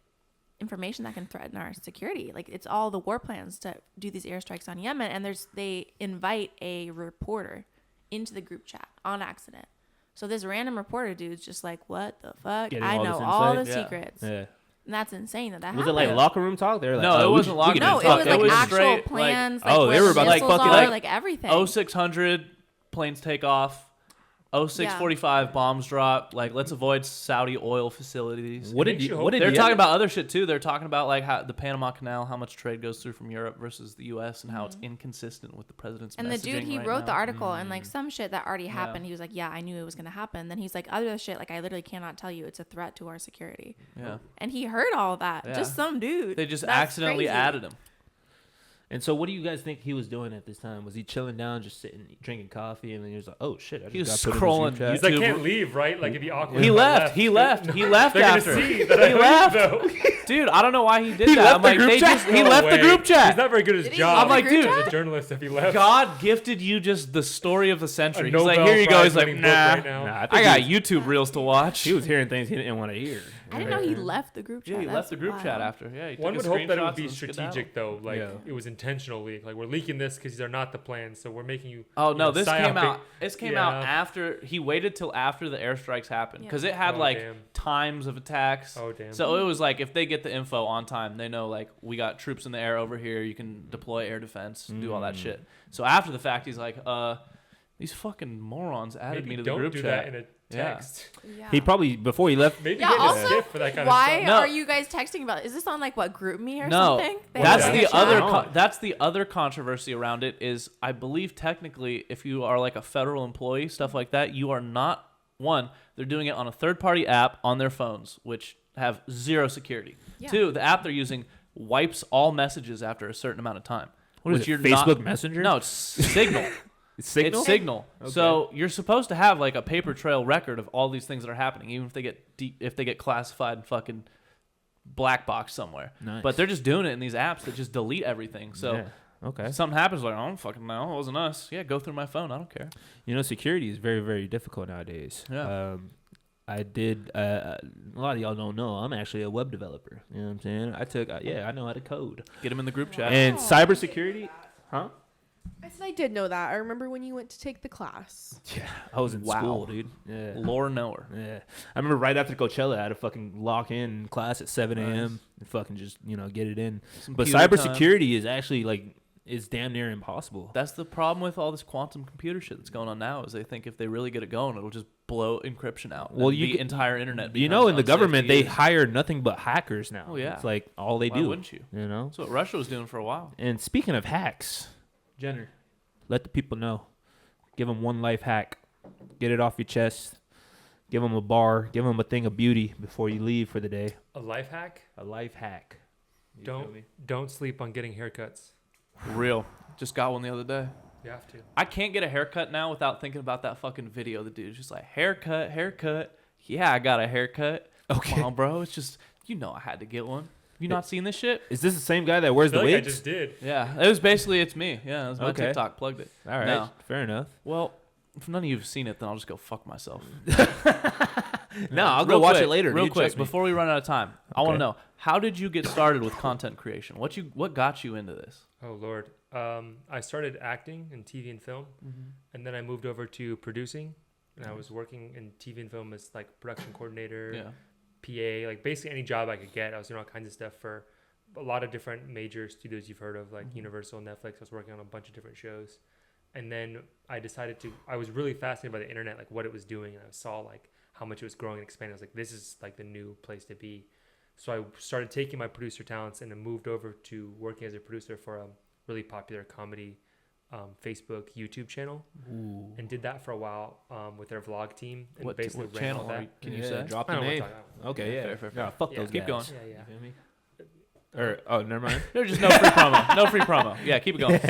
Speaker 4: information that can threaten our security. Like it's all the war plans to do these airstrikes on Yemen. And they invite a reporter into the group chat on accident. So this random reporter dude's just like, what the fuck?
Speaker 2: Getting
Speaker 4: I
Speaker 2: all
Speaker 4: know
Speaker 2: this
Speaker 4: all the
Speaker 2: insight?
Speaker 3: Yeah.
Speaker 4: secrets.
Speaker 2: Yeah.
Speaker 4: And that's insane that
Speaker 2: Was
Speaker 4: happened.
Speaker 2: it like locker room talk? They were like,
Speaker 3: No, it wasn't locker room
Speaker 4: No, it
Speaker 3: talk.
Speaker 4: was
Speaker 3: It
Speaker 4: like
Speaker 3: was
Speaker 4: actual
Speaker 3: straight,
Speaker 4: plans.
Speaker 2: like- Oh,
Speaker 4: where
Speaker 2: they were
Speaker 4: the
Speaker 2: about to, like,
Speaker 4: missiles
Speaker 2: fucking,
Speaker 4: are,
Speaker 2: like,
Speaker 4: like everything.
Speaker 3: 0600 planes take off. 0645 bombs drop. Like, let's avoid Saudi oil facilities.
Speaker 2: What did
Speaker 5: Makes you
Speaker 2: you?
Speaker 5: hope-
Speaker 2: What did
Speaker 3: They're
Speaker 2: the
Speaker 3: talking
Speaker 2: other-
Speaker 3: about other shit too. They're talking about like how the Panama Canal, how much trade goes through from Europe versus the U.S. and how it's inconsistent with the president's
Speaker 4: And the dude,
Speaker 3: messaging
Speaker 4: he
Speaker 3: right
Speaker 4: wrote the
Speaker 3: now.
Speaker 4: article and like some shit that already
Speaker 3: Yeah.
Speaker 4: happened. He was like, yeah, I knew it was going to happen. Then he's like, other shit, like I literally cannot tell you. It's a threat to our security.
Speaker 3: Yeah,
Speaker 4: And he heard all of that.
Speaker 3: Yeah.
Speaker 4: Just some dude.
Speaker 3: they just
Speaker 4: That's
Speaker 3: accidentally
Speaker 4: crazy.
Speaker 3: added him.
Speaker 2: And so, what do you guys think he was doing at this time? Was he chilling down, just sitting, drinking coffee, and then he was like, "Oh shit!"
Speaker 3: He was
Speaker 2: got put in this
Speaker 3: scrolling
Speaker 2: group chat."
Speaker 5: He's like,
Speaker 3: YouTube-
Speaker 5: can't leave, right? Like, it'd be awkward.
Speaker 3: He
Speaker 5: if I
Speaker 3: left. He left. He left
Speaker 5: They're
Speaker 3: after.
Speaker 5: gonna see that I
Speaker 3: He
Speaker 5: leave,
Speaker 3: left.
Speaker 5: though.
Speaker 3: Dude, I don't know why he did
Speaker 2: He
Speaker 3: that.
Speaker 2: left
Speaker 3: I'm
Speaker 2: the
Speaker 3: like,
Speaker 2: group
Speaker 3: they
Speaker 2: chat?
Speaker 3: just he
Speaker 5: No
Speaker 3: left the
Speaker 5: way.
Speaker 3: group chat.
Speaker 5: He's not very good at his
Speaker 4: Did he
Speaker 5: job.
Speaker 4: leave
Speaker 3: I'm like,
Speaker 4: the group
Speaker 3: dude,
Speaker 4: chat?
Speaker 5: As a journalist, if he left.
Speaker 3: God gifted you just the story of the century.
Speaker 5: A
Speaker 3: He's like,
Speaker 5: Nobel
Speaker 3: here you go. He's like,
Speaker 5: Prize-winning book
Speaker 3: nah.
Speaker 5: right now.
Speaker 2: Nah,
Speaker 3: I
Speaker 2: think
Speaker 3: got
Speaker 2: he was,
Speaker 3: YouTube reels to watch.
Speaker 2: he was hearing things he didn't want to hear.
Speaker 4: I didn't know he left the group chat.
Speaker 3: Yeah, he
Speaker 4: That's
Speaker 3: left the group chat
Speaker 4: wild.
Speaker 3: after. Yeah, he took
Speaker 5: One
Speaker 3: his
Speaker 5: would hope that it
Speaker 3: screenshots
Speaker 5: would be
Speaker 3: and skedaddled.
Speaker 5: strategic, though. Like,
Speaker 2: Yeah.
Speaker 5: it was intentional leak. Like, we're leaking this because these are not the plans, so we're making you.
Speaker 3: Oh
Speaker 5: you
Speaker 3: no,
Speaker 5: know,
Speaker 3: this
Speaker 5: psyop
Speaker 3: came
Speaker 5: it.
Speaker 3: out. This came out
Speaker 5: Yeah.
Speaker 3: after he waited till after the airstrikes happened because
Speaker 4: Yeah.
Speaker 3: it had
Speaker 5: Oh,
Speaker 3: like
Speaker 5: damn.
Speaker 3: times of attacks.
Speaker 5: Oh, damn.
Speaker 3: So it was like if they get the info on time, they know like we got troops in the air over here. You can deploy air defense, do all that shit. So after the fact, he's like, these fucking morons added
Speaker 5: Maybe
Speaker 3: me to the
Speaker 5: don't
Speaker 3: group
Speaker 5: do
Speaker 3: chat.
Speaker 5: that in a
Speaker 3: Yeah.
Speaker 5: text.
Speaker 4: Yeah.
Speaker 2: He probably before he left.
Speaker 5: Maybe
Speaker 4: Yeah,
Speaker 5: get a
Speaker 4: also,
Speaker 5: stiff for that kind
Speaker 4: why
Speaker 5: of stuff.
Speaker 3: No.
Speaker 4: are you guys texting about it? Is this on like what, group me or
Speaker 3: No,
Speaker 4: something? They
Speaker 3: that's
Speaker 4: have
Speaker 5: Yeah.
Speaker 3: the
Speaker 4: a
Speaker 3: other.
Speaker 4: chat?
Speaker 3: That's the other controversy around it. Is I believe technically, if you are like a federal employee, stuff like that, you are not one. They're doing it on a third-party app on their phones, which have zero security.
Speaker 4: Yeah.
Speaker 3: Two, the app they're using wipes all messages after a certain amount of time.
Speaker 2: What is
Speaker 3: which
Speaker 2: it,
Speaker 3: you're
Speaker 2: Facebook
Speaker 3: not,
Speaker 2: Messenger?
Speaker 3: No, it's Signal.
Speaker 2: Signal.
Speaker 3: It's Signal.
Speaker 2: Okay.
Speaker 3: So you're supposed to have like a paper trail record of all these things that are happening, even if they get if they get classified and fucking black box somewhere.
Speaker 2: Nice.
Speaker 3: But they're just doing it in these apps that just delete everything. So
Speaker 2: Yeah. Okay.
Speaker 3: if something happens, like I don't fucking know, it wasn't us. Yeah, go through my phone. I don't care.
Speaker 2: You know, security is very, very difficult nowadays.
Speaker 3: Yeah.
Speaker 2: I did. A lot of y'all don't know. I'm actually a web developer. You know what I'm saying? I took. I know how to code.
Speaker 3: Get them in the group chat.
Speaker 2: And cybersecurity, huh?
Speaker 6: I said I did know that. I remember when you went to take the class.
Speaker 2: Yeah, I was in
Speaker 3: Wow.
Speaker 2: school, dude. Yeah.
Speaker 3: Lore knower.
Speaker 2: Yeah, I remember right after Coachella, I had to fucking lock in class at 7 a.m.
Speaker 3: Nice.
Speaker 2: and fucking just get it in.
Speaker 3: Some
Speaker 2: But
Speaker 3: computer time.
Speaker 2: cybersecurity is actually like is damn near impossible.
Speaker 3: That's the problem with all this quantum computer shit that's going on now. Is they think if they really get it going, it'll just blow encryption out.
Speaker 2: Well,
Speaker 3: and
Speaker 2: you
Speaker 3: the
Speaker 2: get-
Speaker 3: entire internet.
Speaker 2: You know, in the
Speaker 3: becomes unsafe to
Speaker 2: government, they
Speaker 3: use.
Speaker 2: hire nothing but hackers now.
Speaker 3: Oh, yeah.
Speaker 2: It's like all they
Speaker 3: Why
Speaker 2: do.
Speaker 3: wouldn't you?
Speaker 2: You know.
Speaker 3: That's what Russia was doing for a while.
Speaker 2: And speaking of hacks, Jenner, let the people know. Give them one life hack. Get it off your chest. Give them a bar. Give them a thing of beauty before you leave for the day.
Speaker 5: A life hack?
Speaker 2: A life hack. You feel me?
Speaker 5: Don't sleep on getting haircuts.
Speaker 3: Real. Just got one the other day.
Speaker 5: You have to.
Speaker 3: I can't get a haircut now without thinking about that fucking video. The dude's just like, haircut. Yeah, I got a haircut.
Speaker 2: Okay.
Speaker 3: Come on, bro. It's just, I had to get one. You not seen this shit?
Speaker 2: Is this the same guy that wears
Speaker 5: I
Speaker 2: the
Speaker 5: feel like I
Speaker 2: wigs?
Speaker 5: just did.
Speaker 3: Yeah. It was basically, it's me. Yeah, it was my
Speaker 2: Okay.
Speaker 3: TikTok. Plugged it.
Speaker 2: All right.
Speaker 3: No.
Speaker 2: Fair enough.
Speaker 3: Well, if none of you have seen it, then I'll just go fuck myself.
Speaker 2: No, I'll go
Speaker 3: Real
Speaker 2: watch
Speaker 3: quick,
Speaker 2: it later.
Speaker 3: Real
Speaker 2: dude,
Speaker 3: quick,
Speaker 2: trust me.
Speaker 3: before we run out of time, I want
Speaker 2: Okay.
Speaker 3: to know, how did you get started with content creation? What got you into this?
Speaker 5: Oh, Lord. I started acting in TV and film, and then I moved over to producing, and I was working in TV and film as like production coordinator,
Speaker 3: Yeah.
Speaker 5: PA, like basically any job I could get. I was doing all kinds of stuff for a lot of different major studios you've heard of, like Universal, Netflix. I was working on a bunch of different shows. And then I was really fascinated by the internet, like what it was doing. And I saw like how much it was growing and expanding. I was like, this is like the new place to be. So I started taking my producer talents and then moved over to working as a producer for a really popular comedy Facebook, YouTube channel.
Speaker 2: Ooh.
Speaker 5: And did that for a while with their vlog team. And
Speaker 3: What
Speaker 5: basically ran
Speaker 3: channel
Speaker 5: all that.
Speaker 3: can you
Speaker 2: Yeah,
Speaker 3: say?
Speaker 2: Drop
Speaker 5: I
Speaker 2: the
Speaker 5: don't
Speaker 2: name.
Speaker 5: want to talk about it.
Speaker 2: Okay, yeah.
Speaker 3: Fair.
Speaker 2: No, fuck
Speaker 5: Yeah.
Speaker 2: those
Speaker 3: Keep
Speaker 2: guys.
Speaker 3: going.
Speaker 5: Yeah, yeah.
Speaker 2: You feel me? Or never mind.
Speaker 3: There's just no free promo. No free promo. Yeah, keep it going.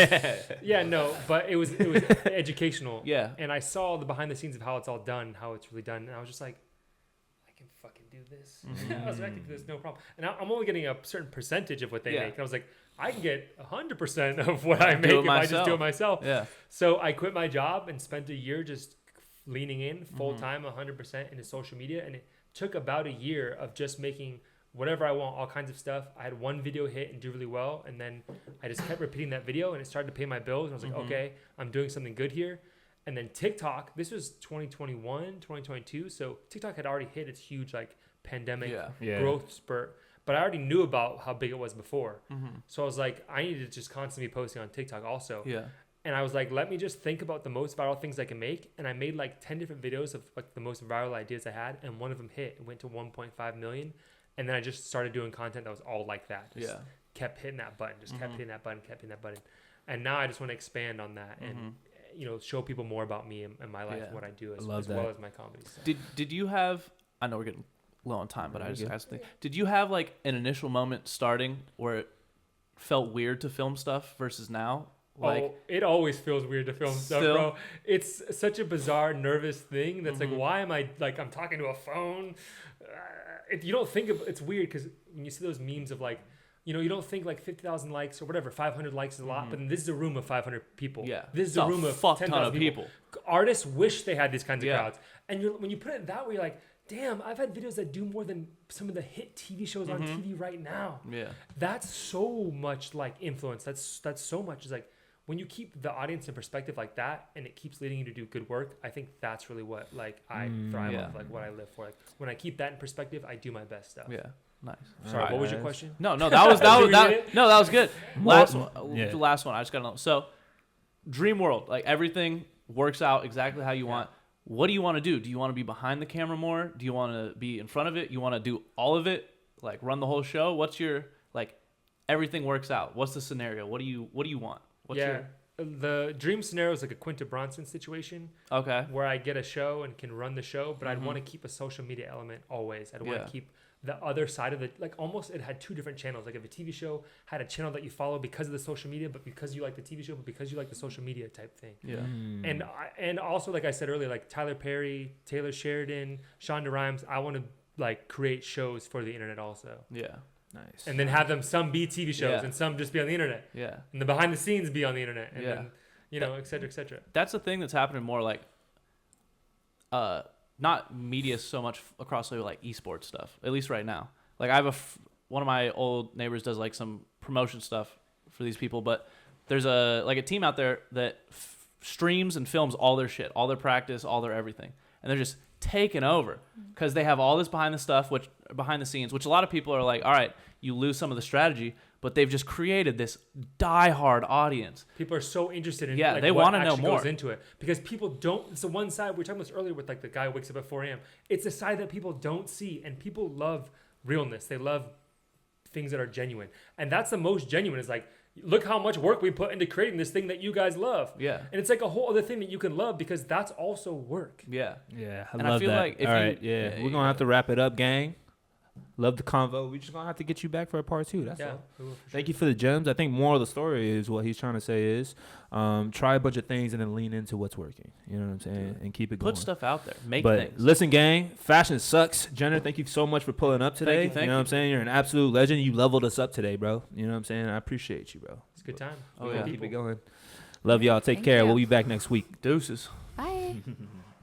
Speaker 5: Yeah, no, but it was educational.
Speaker 3: Yeah.
Speaker 5: And I saw the behind the scenes of how it's all done, how it's really done, and I was just like can fucking do this. I was like, I can do this, no problem. And I'm only getting a certain percentage of what they make. And I was like, I can get 100% of what I make if I just do it myself.
Speaker 3: Yeah.
Speaker 5: So I quit my job and spent a year just leaning in full time, 100% into social media. And it took about a year of just making whatever I want, all kinds of stuff. I had one video hit and do really well. And then I just kept repeating that video and it started to pay my bills. And I was like, okay, I'm doing something good here. And then TikTok, this was 2021, 2022. So TikTok had already hit its huge like pandemic growth spurt. But I already knew about how big it was before. So I was like, I need to just constantly be posting on TikTok also.
Speaker 3: Yeah.
Speaker 5: And I was like, let me just think about the most viral things I can make. And I made like 10 different videos of like the most viral ideas I had. And one of them hit. It went to 1.5 million. And then I just started doing content that was all like that. Just kept hitting that button. Just kept hitting that button, kept hitting that button. And now I just want to expand on that and, you know, show people more about me and my life and what I do as well as my comedy stuff.
Speaker 3: Did you have, I know we're getting low on time, but I just asked, did you have like an initial moment starting where it felt weird to film stuff versus now? Like,
Speaker 5: it always feels weird to film stuff, bro. It's such a bizarre, nervous thing that's like, why am I, like, I'm talking to a phone? If you don't think of, it's weird because when you see those memes of like, you know, you don't think like 50,000 likes or whatever, 500 likes is a lot, but then this is a room of 500 people.
Speaker 3: Yeah.
Speaker 5: This is a room of 10,000 people. Artists wish they had these kinds of crowds. And when you put it that way, you're like, damn, I've had videos that do more than some of the hit TV shows on TV right now.
Speaker 3: Yeah.
Speaker 5: That's so much like influence. That's so much. It's like when you keep the audience in perspective like that and it keeps leading you to do good work, I think that's really what like I thrive on, like what I live for. Like when I keep that in perspective, I do my best stuff.
Speaker 3: Yeah. Nice.
Speaker 5: Sorry, what was your question?
Speaker 3: No, that was good. Last one. I just gotta know. So, dream world, like everything works out exactly how you want. What do you want to do? Do you want to be behind the camera more? Do you want to be in front of it? You want to do all of it, like run the whole show? What's your like? Everything works out. What's the scenario? What do you want?
Speaker 5: The dream scenario is like a Quinta Bronson situation.
Speaker 3: Okay.
Speaker 5: Where I get a show and can run the show, but I'd want to keep a social media element always. I'd want to keep the other side of it, like almost it had two different channels. Like if a TV show had a channel that you follow because of the social media, but because you like the TV show, but because you like the social media type thing. Yeah. And also, like I said earlier, like Tyler Perry, Taylor Sheridan, Shonda Rhimes, I want to like create shows for the internet also.
Speaker 3: Yeah.
Speaker 2: Nice.
Speaker 5: And then have them some be TV shows and some just be on the internet.
Speaker 3: Yeah.
Speaker 5: And the behind the scenes be on the internet. And then, you know, et cetera, et cetera.
Speaker 3: That's the thing that's happening more like, not media so much across like esports stuff, at least right now. Like I have one of my old neighbors does like some promotion stuff for these people, but there's a team out there that streams and films all their shit, all their practice, all their everything. And they're just taking over because they have all this behind the scenes, which a lot of people are like, all right, you lose some of the strategy, but they've just created this diehard audience.
Speaker 5: People are so interested in
Speaker 3: they want to know more.
Speaker 5: Goes into it because people don't. It's the one side we were talking about this earlier with like the guy who wakes up at 4 a.m. It's the side that people don't see, and people love realness. They love things that are genuine, and that's the most genuine. Is like, look how much work we put into creating this thing that you guys love. Yeah, and it's like a whole other thing that you can love because that's also work.
Speaker 2: Yeah, I feel that. Like if we're gonna have to wrap it up, gang. Love the convo. We're just gonna have to get you back for a part 2. That's all. Thank you for the gems. I think more of the story is what he's trying to say is try a bunch of things and then lean into what's working. You know what I'm saying? And keep it going.
Speaker 3: Put stuff out there. Make things.
Speaker 2: Listen, gang, fashion sucks. Jenner, thank you so much for pulling up today.
Speaker 3: Thank you.
Speaker 2: You know what I'm saying? You're an absolute legend. You leveled us up today, bro. You know what I'm saying? I appreciate you, bro.
Speaker 5: It's a good time.
Speaker 2: Keep it going. Love y'all. Take care. We'll be back next week.
Speaker 3: Deuces.
Speaker 4: Bye.